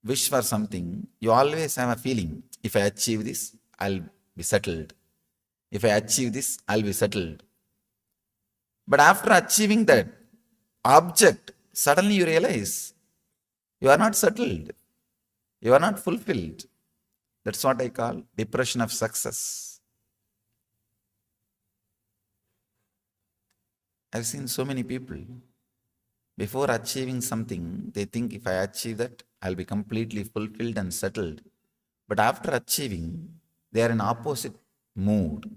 wish for something, you always have a feeling, if I achieve this, I'll be settled. If I achieve this, I'll be settled. But after achieving that object, suddenly you realize you are not settled. You are not fulfilled. That's what I call depression of success. I've seen so many people, before achieving something, they think if I achieve that, I'll be completely fulfilled and settled. But after achieving, They are in opposite mood.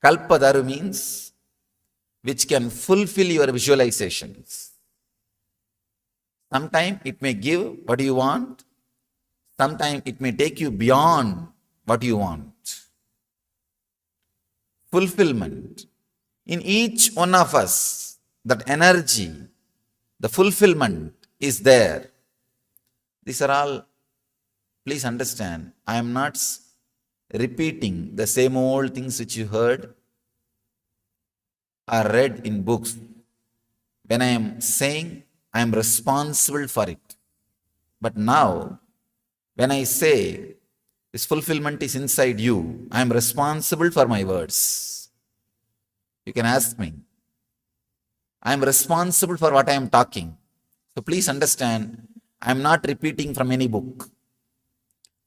Kalpadaru means which can fulfill your visualizations. Sometimes it may give what you want. Sometimes it may take you beyond what you want. Fulfillment. In each one of us, that energy, the fulfillment is there. These are all, please understand, I am not repeating the same old things which you heard or read in books. When I am saying, I am responsible for it. But now, when I say this fulfillment is inside you, I am responsible for my words. You can ask me. I am responsible for what I am talking. So please understand, I am not repeating from any book.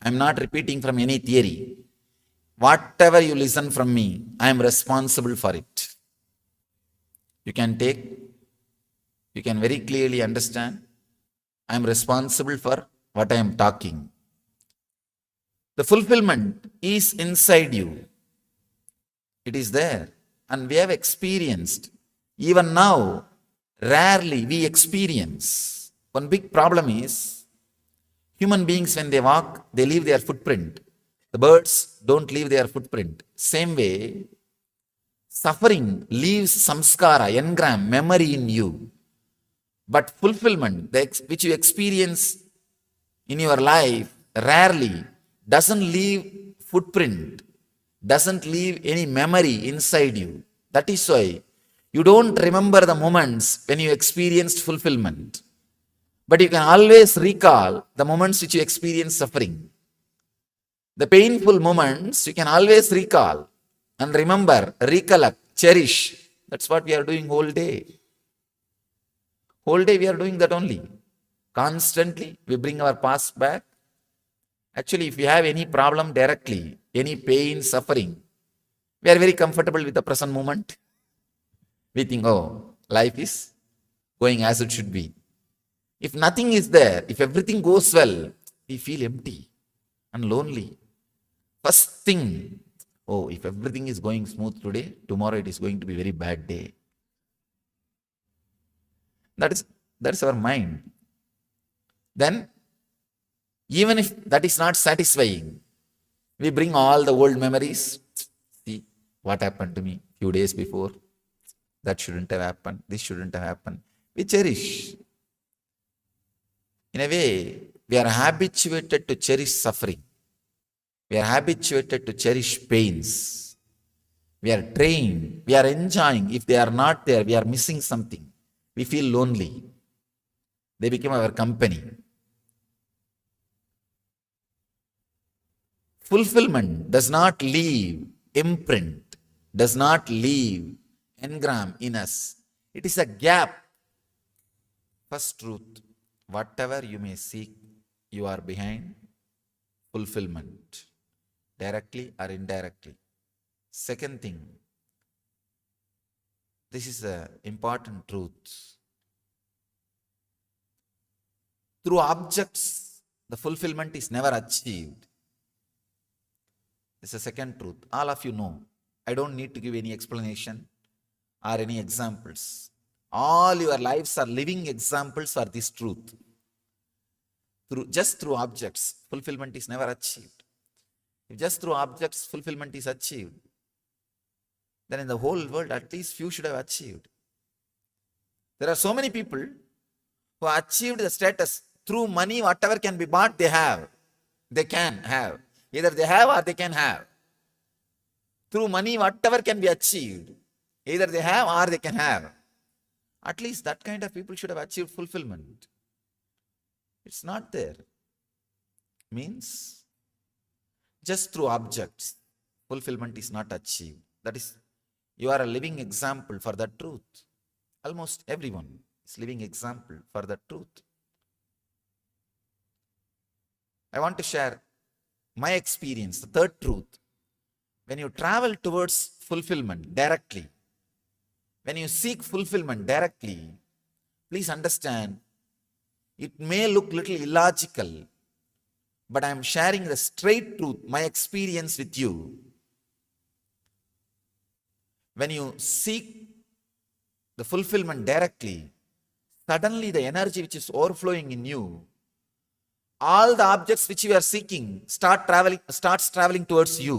I am not repeating from any theory. Whatever you listen from me, I am responsible for it. You can very clearly understand, I am responsible for what I am talking. The fulfillment is inside you. It is there. And we have experienced. Even now, rarely we experience. One big problem is, human beings when they walk, they leave their footprint. The birds don't leave their footprint. Same way, suffering leaves samskara, engram, memory in you. But fulfillment, which you experience in your life, rarely doesn't leave footprint, doesn't leave any memory inside you. That is why you don't remember the moments when you experienced fulfillment. But you can always recall the moments which you experienced suffering. The painful moments you can always recall and remember, recollect, cherish. That's what we are doing whole day. Whole day we are doing that only. Constantly we bring our past back. Actually, if we have any problem directly, any pain, suffering, we are very comfortable with the present moment. We think, oh, life is going as it should be. If nothing is there, if everything goes well, we feel empty and lonely. First thing, oh, if everything is going smooth today, tomorrow it is going to be a very bad day. That's our mind. Then, even if that is not satisfying, we bring all the old memories. See what happened to me a few days before. That shouldn't have happened. This shouldn't have happened. We cherish. In a way, we are habituated to cherish suffering. We are habituated to cherish pains. We are trained. We are enjoying. If they are not there, we are missing something. We feel lonely. They become our company. Fulfillment does not leave imprint, does not leave engram in us. It is a gap. First truth, whatever you may seek, you are behind fulfillment, directly or indirectly. Second thing, this is an important truth. Through objects, the fulfillment is never achieved. This is the second truth. All of you know. I don't need to give any explanation or any examples. All your lives are living examples for this truth. Just through objects, fulfillment is never achieved. If just through objects fulfillment is achieved, then in the whole world at least few should have achieved. There are so many people who achieved the status through money. Whatever can be bought, they have. They can have. Either they have or they can have. Through money, whatever can be achieved, either they have or they can have. At least that kind of people should have achieved fulfillment. It's not there. Means just through objects, fulfillment is not achieved. That is, you are a living example for that truth. Almost everyone is living example for that truth. I want to share my experience, the third truth. When you travel towards fulfillment directly, when you seek fulfillment directly, please understand, it may look little illogical, but I am sharing the straight truth, my experience with you. When you seek the fulfillment directly, suddenly the energy which is overflowing in you, all the objects which you are seeking starts traveling towards you.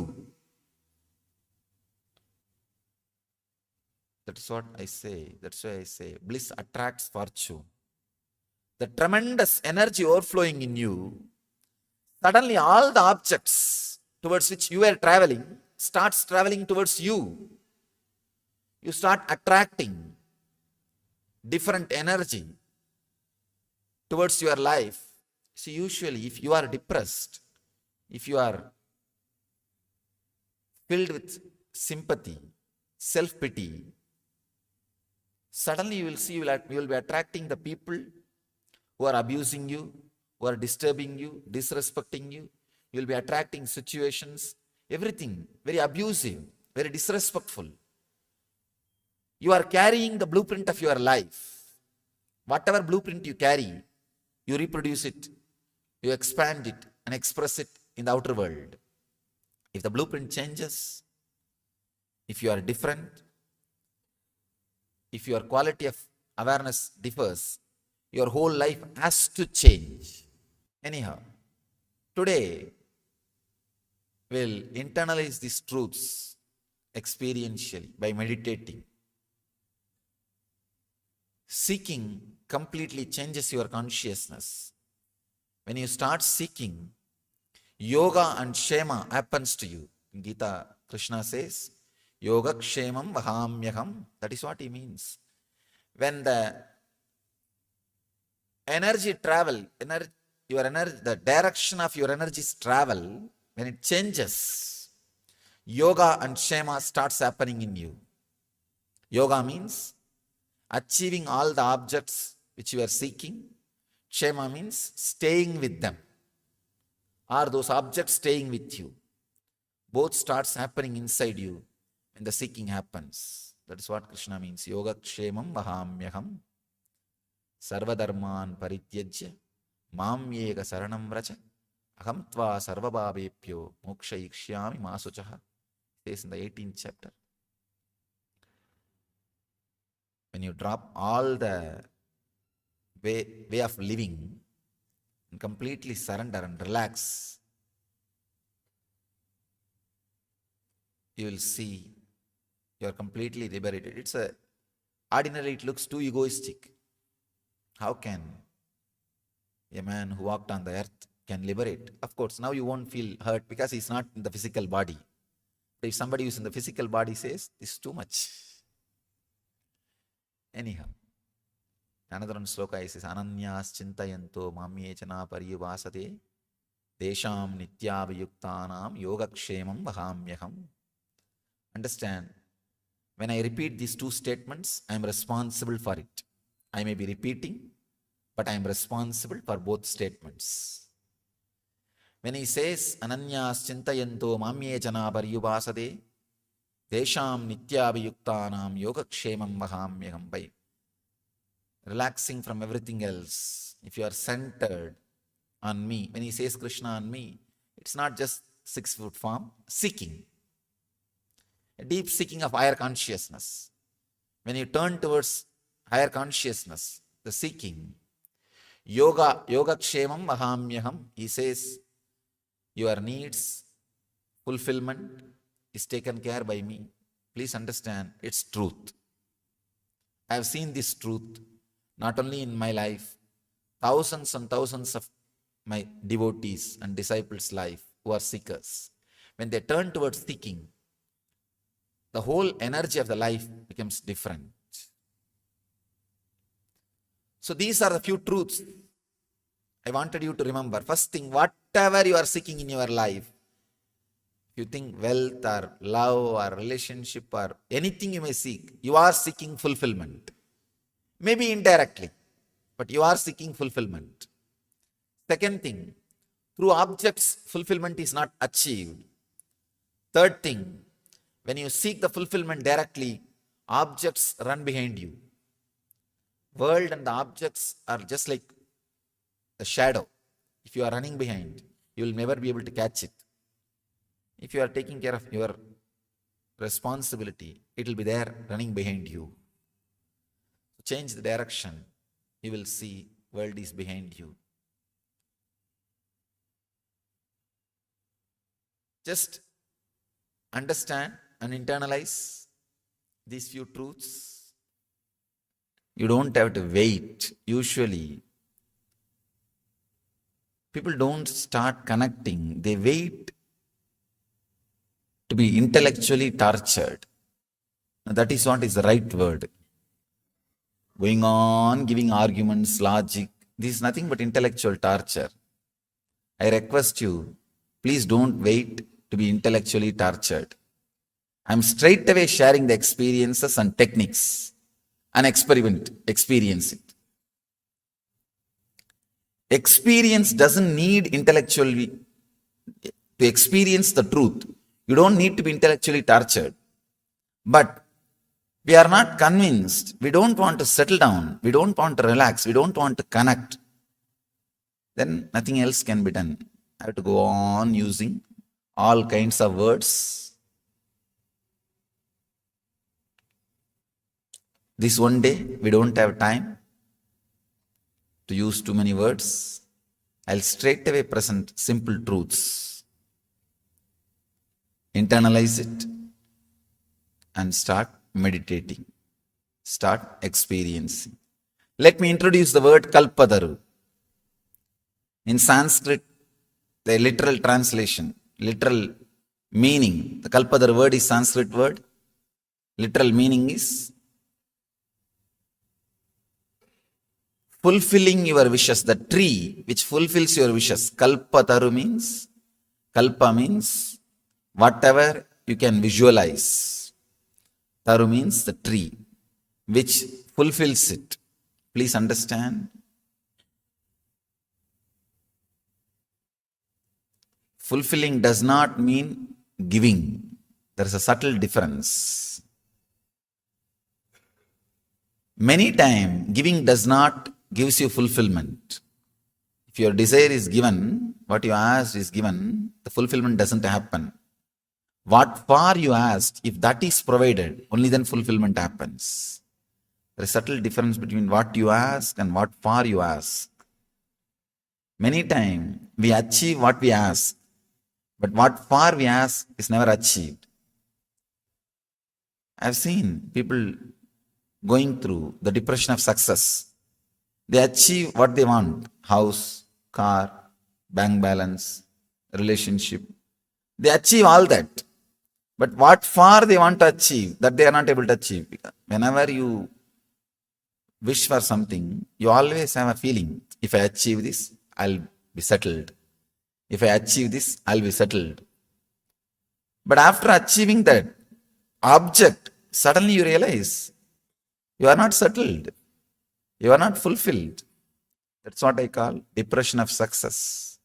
That is what I say. That's why I say bliss attracts fortune. The tremendous energy overflowing in you, suddenly all the objects towards which you are traveling starts traveling towards you. You start attracting different energy towards your life. See, usually if you are depressed, if you are filled with sympathy, self-pity, suddenly you will see you will be attracting the people who are abusing you, who are disturbing you, disrespecting you. You will be attracting situations, everything very abusive, very disrespectful. You are carrying the blueprint of your life. Whatever blueprint you carry, you reproduce it, you expand it and express it in the outer world. If the blueprint changes, if you are different, if your quality of awareness differs, your whole life has to change. Anyhow, today we'll internalize these truths experientially by meditating. Seeking completely changes your consciousness. When you start seeking, yoga and kshema happens to you. In Gita, Krishna says, yoga kshemam vahamyaham. That is what he means. When the energy travel, the direction of your energies travel, when it changes, yoga and kshema starts happening in you. Yoga means achieving all the objects which you are seeking. Kshema means staying with them. Are those objects staying with you? Both starts happening inside you when the seeking happens. That is what Krishna means. Yoga kshemam vahamyaham sarvadharman parityajya mam yega saranam vraja aham tva sarvabhavepyo moksha ikshyami masuchaha. It says in the 18th chapter. When you drop all the way of living and completely surrender and relax, you will see you are completely liberated. Ordinarily it looks too egoistic. How can a man who walked on the earth can liberate? Of course, now you won't feel hurt because he's not in the physical body. But if somebody who's in the physical body says, this is too much. Anyhow, another one sloka says, Ananyas chintayanto mamyechana pariyuvasate desham nityavayuktanam yogakshemam vahamyaham. Understand, when I repeat these two statements, I am responsible for it. I may be repeating, but I am responsible for both statements. When he says, Ananyas chintayanto mamyechana pariyuvasate desham nityavayuktanam yogakshemam vahamyaham, by relaxing from everything else, if you are centered on me, when he says Krishna on me, it's not just 6-foot form, seeking. A deep seeking of higher consciousness. When you turn towards higher consciousness, the seeking, yoga kshemam vahamyaham, he says, your needs, fulfillment is taken care by me. Please understand, it's truth. I have seen this truth not only in my life, thousands and thousands of my devotees and disciples' life who are seekers. When they turn towards seeking, the whole energy of the life becomes different. So these are the few truths I wanted you to remember. First thing, whatever you are seeking in your life, you think wealth or love or relationship or anything you may seek, you are seeking fulfillment. Maybe indirectly, but you are seeking fulfillment. Second thing, through objects, fulfillment is not achieved. Third thing, when you seek the fulfillment directly, objects run behind you. World and the objects are just like a shadow. If you are running behind, you will never be able to catch it. If you are taking care of your responsibility, it will be there running behind you. Change the direction, you will see world is behind you. Just understand and internalize these few truths. You don't have to wait. Usually, people don't start connecting. They wait to be intellectually tortured. That is what is the right word. Going on, giving arguments, logic. This is nothing but intellectual torture. I request you, please don't wait to be intellectually tortured. I'm straight away sharing the experiences and techniques and experience it. Experience doesn't need intellectually to experience the truth. You don't need to be intellectually tortured. But we are not convinced. We don't want to settle down. We don't want to relax. We don't want to connect. Then nothing else can be done. I have to go on using all kinds of words. This one day, we don't have time to use too many words. I'll straight away present simple truths. Internalize it and start meditating. Start experiencing. Let me introduce the word Kalpadaru. In Sanskrit, the literal translation, literal meaning, the Kalpadaru word is Sanskrit word. Literal meaning is fulfilling your wishes. The tree which fulfills your wishes. Kalpataru means, Kalpa means whatever you can visualize. Taru means the tree which fulfills it. Please understand. Fulfilling does not mean giving. There is a subtle difference. Many times, giving does not gives you fulfillment. If your desire is given, what you asked is given, the fulfillment doesn't happen. What for you asked, if that is provided, only then fulfillment happens. There is a subtle difference between what you ask and what for you ask. Many times, we achieve what we ask, but what for we ask is never achieved. I've seen people going through the depression of success. They achieve what they want: house, car, bank balance, relationship. They achieve all that. But what for they want to achieve, that they are not able to achieve. Whenever you wish for something, you always have a feeling, if I achieve this, I'll be settled. If I achieve this, I'll be settled. But after achieving that object, suddenly you realize you are not settled. You are not fulfilled. That's what I call depression of success.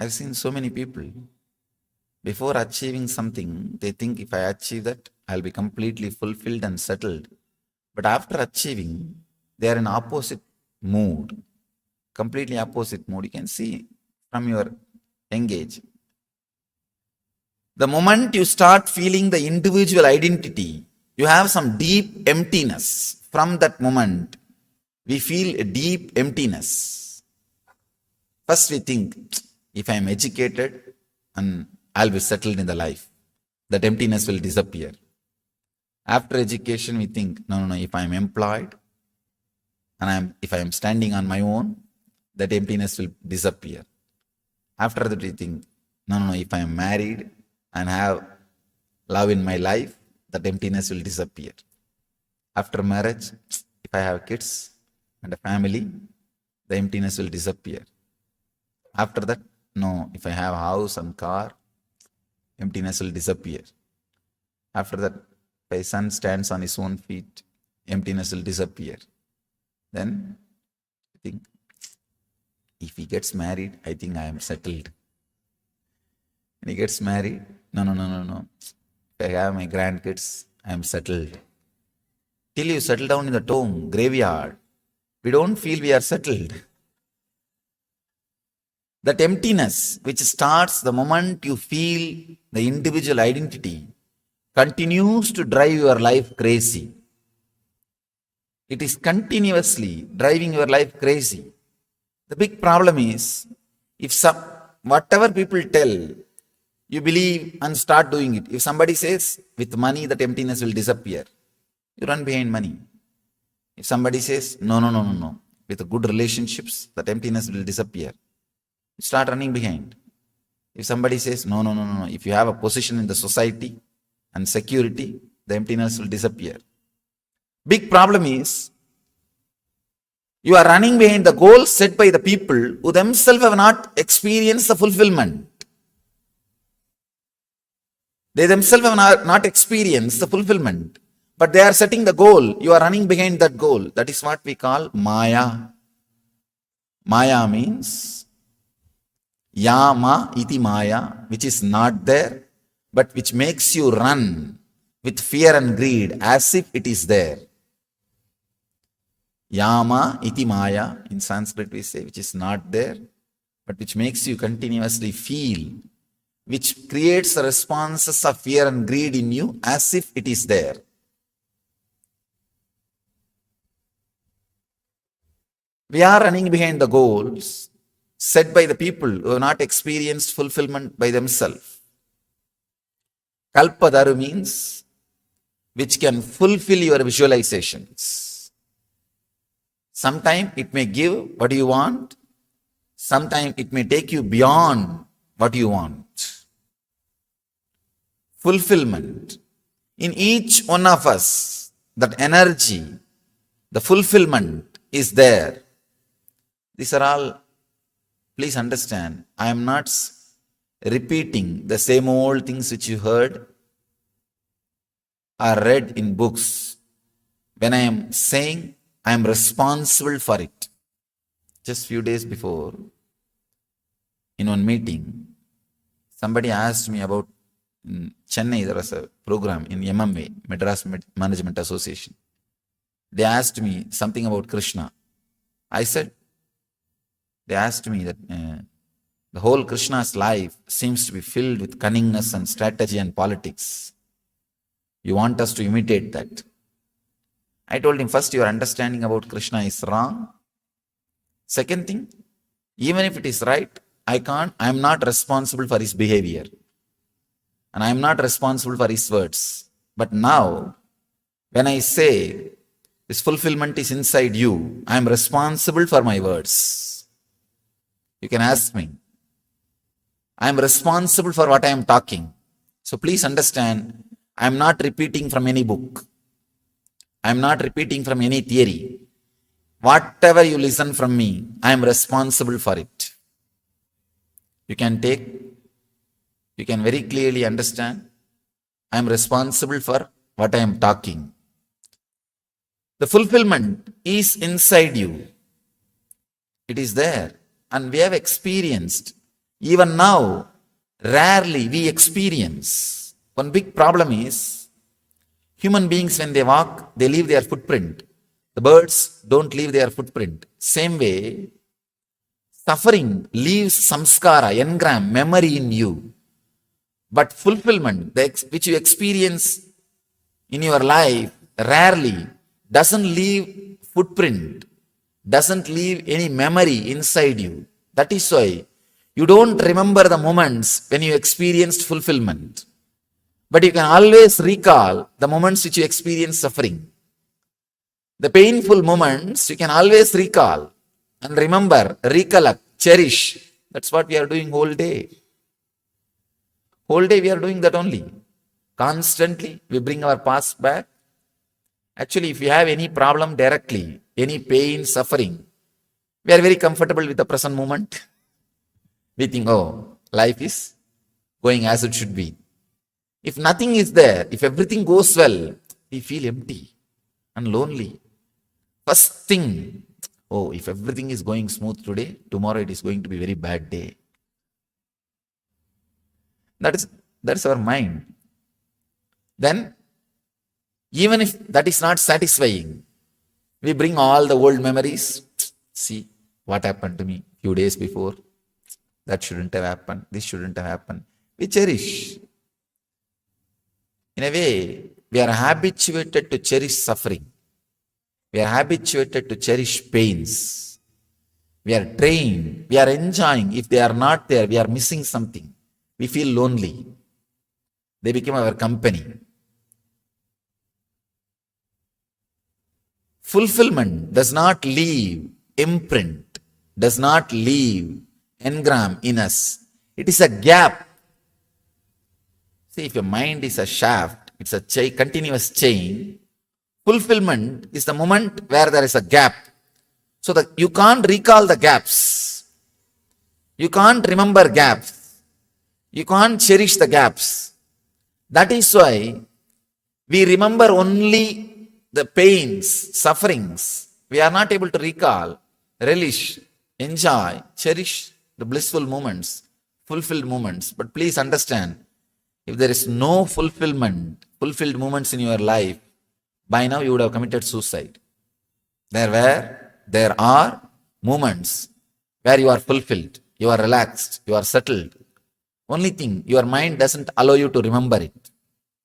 I've seen so many people, before achieving something, they think if I achieve that, I'll be completely fulfilled and settled. But after achieving, they are in opposite mood. Completely opposite mood. You can see from your engage. The moment you start feeling the individual identity, you have some deep emptiness. From that moment, we feel a deep emptiness. First we think, if I am educated and I'll be settled in the life, that emptiness will disappear. After education, we think, no, if I am employed and if I am standing on my own, that emptiness will disappear. After that, we think, no, if I am married and have love in my life, that emptiness will disappear. After marriage, if I have kids and a family, the emptiness will disappear. After that, no, if I have a house and car, emptiness will disappear. After that, if my son stands on his own feet, emptiness will disappear. Then I think, if he gets married, I think I am settled. When he gets married, no. If I have my grandkids, I am settled. Till you settle down in the tomb, graveyard, we don't feel we are settled. That emptiness, which starts the moment you feel the individual identity, continues to drive your life crazy. It is continuously driving your life crazy. The big problem is, if whatever people tell, you believe and start doing it. If somebody says, with money that emptiness will disappear, you run behind money. If somebody says, no, with good relationships, that emptiness will disappear, you start running behind. If somebody says, no, if you have a position in the society and security, the emptiness will disappear. Big problem is, you are running behind the goals set by the people who themselves have not experienced the fulfillment. They themselves have not experienced the fulfillment. But they are setting the goal. You are running behind that goal. That is what we call Maya. Maya means Yama iti Maya, which is not there, but which makes you run with fear and greed as if it is there. Yama iti Maya, in Sanskrit we say, which is not there, but which makes you continuously feel, which creates the responses of fear and greed in you as if it is there. We are running behind the goals set by the people who have not experienced fulfillment by themselves. Kalpadaru means which can fulfill your visualizations. Sometimes it may give what you want. Sometimes it may take you beyond what you want. Fulfillment. In each one of us, that energy, the fulfillment is there. These are all, please understand, I am not repeating the same old things which you heard or read in books. When I am saying, I am responsible for it. Just few days before, in one meeting, somebody asked me about, in Chennai, there was a program in MMA, Madras Management Association. They asked me something about Krishna. I said, they asked me that the whole Krishna's life seems to be filled with cunningness and strategy and politics. You want us to imitate that. I told him, first, your understanding about Krishna is wrong. Second thing, even if it is right, I am not responsible for his behavior. And I am not responsible for his words. But now, when I say this fulfillment is inside you, I am responsible for my words. You can ask me. I am responsible for what I am talking. So please understand, I am not repeating from any book. I am not repeating from any theory. Whatever you listen from me, I am responsible for it. You can very clearly understand, I am responsible for what I am talking. The fulfillment is inside you. It is there. And we have experienced. Even now, rarely we experience. One big problem is, human beings, when they walk, they leave their footprint. The birds don't leave their footprint. Same way, suffering leaves samskara, engram, memory in you. But fulfillment, which you experience in your life, rarely doesn't leave footprint, doesn't leave any memory inside you. That is why you don't remember the moments when you experienced fulfillment. But you can always recall the moments which you experienced suffering. The painful moments you can always recall and remember, recollect, cherish. That's what we are doing whole day. Whole day we are doing that only. Constantly we bring our past back. Actually, if you have any problem directly, any pain, suffering, we are very comfortable with the present moment. We think, oh, life is going as it should be. If nothing is there, if everything goes well, we feel empty and lonely. First thing, oh, if everything is going smooth today, tomorrow it is going to be a very bad day. That's our mind. Then, even if that is not satisfying, we bring all the old memories. See what happened to me a few days before. That shouldn't have happened. This shouldn't have happened. We cherish. In a way, we are habituated to cherish suffering. We are habituated to cherish pains. We are trained. We are enjoying. If they are not there, we are missing something. We feel lonely. They become our company. Fulfillment does not leave imprint, does not leave engram in us. It is a gap. See, if your mind is a shaft, it's a continuous chain. Fulfillment is the moment where there is a gap. So that you can't recall the gaps. You can't remember gaps. You can't cherish the gaps. That is why we remember only the pains, sufferings. We are not able to recall, relish, enjoy, cherish the blissful moments, fulfilled moments. But please understand, if there is no fulfilled moments in your life, by now you would have committed suicide. There are moments where you are fulfilled, you are relaxed, you are settled. Only thing, your mind doesn't allow you to remember it,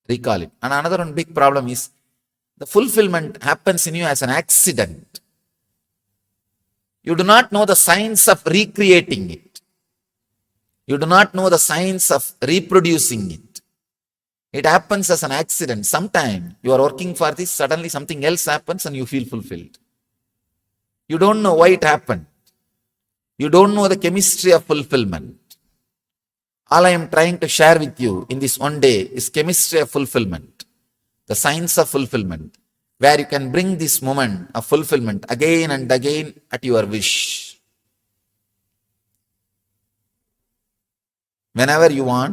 recall it. And another one big problem is, the fulfillment happens in you as an accident. You do not know the science of recreating it. You do not know the science of reproducing it. It happens as an accident. Sometime you are working for this, suddenly something else happens and you feel fulfilled. You don't know why it happened. You don't know the chemistry of fulfillment. All I am trying to share with you in this one day is chemistry of fulfillment, the science of fulfillment, where you can bring this moment of fulfillment again and again at your wish. Whenever you want,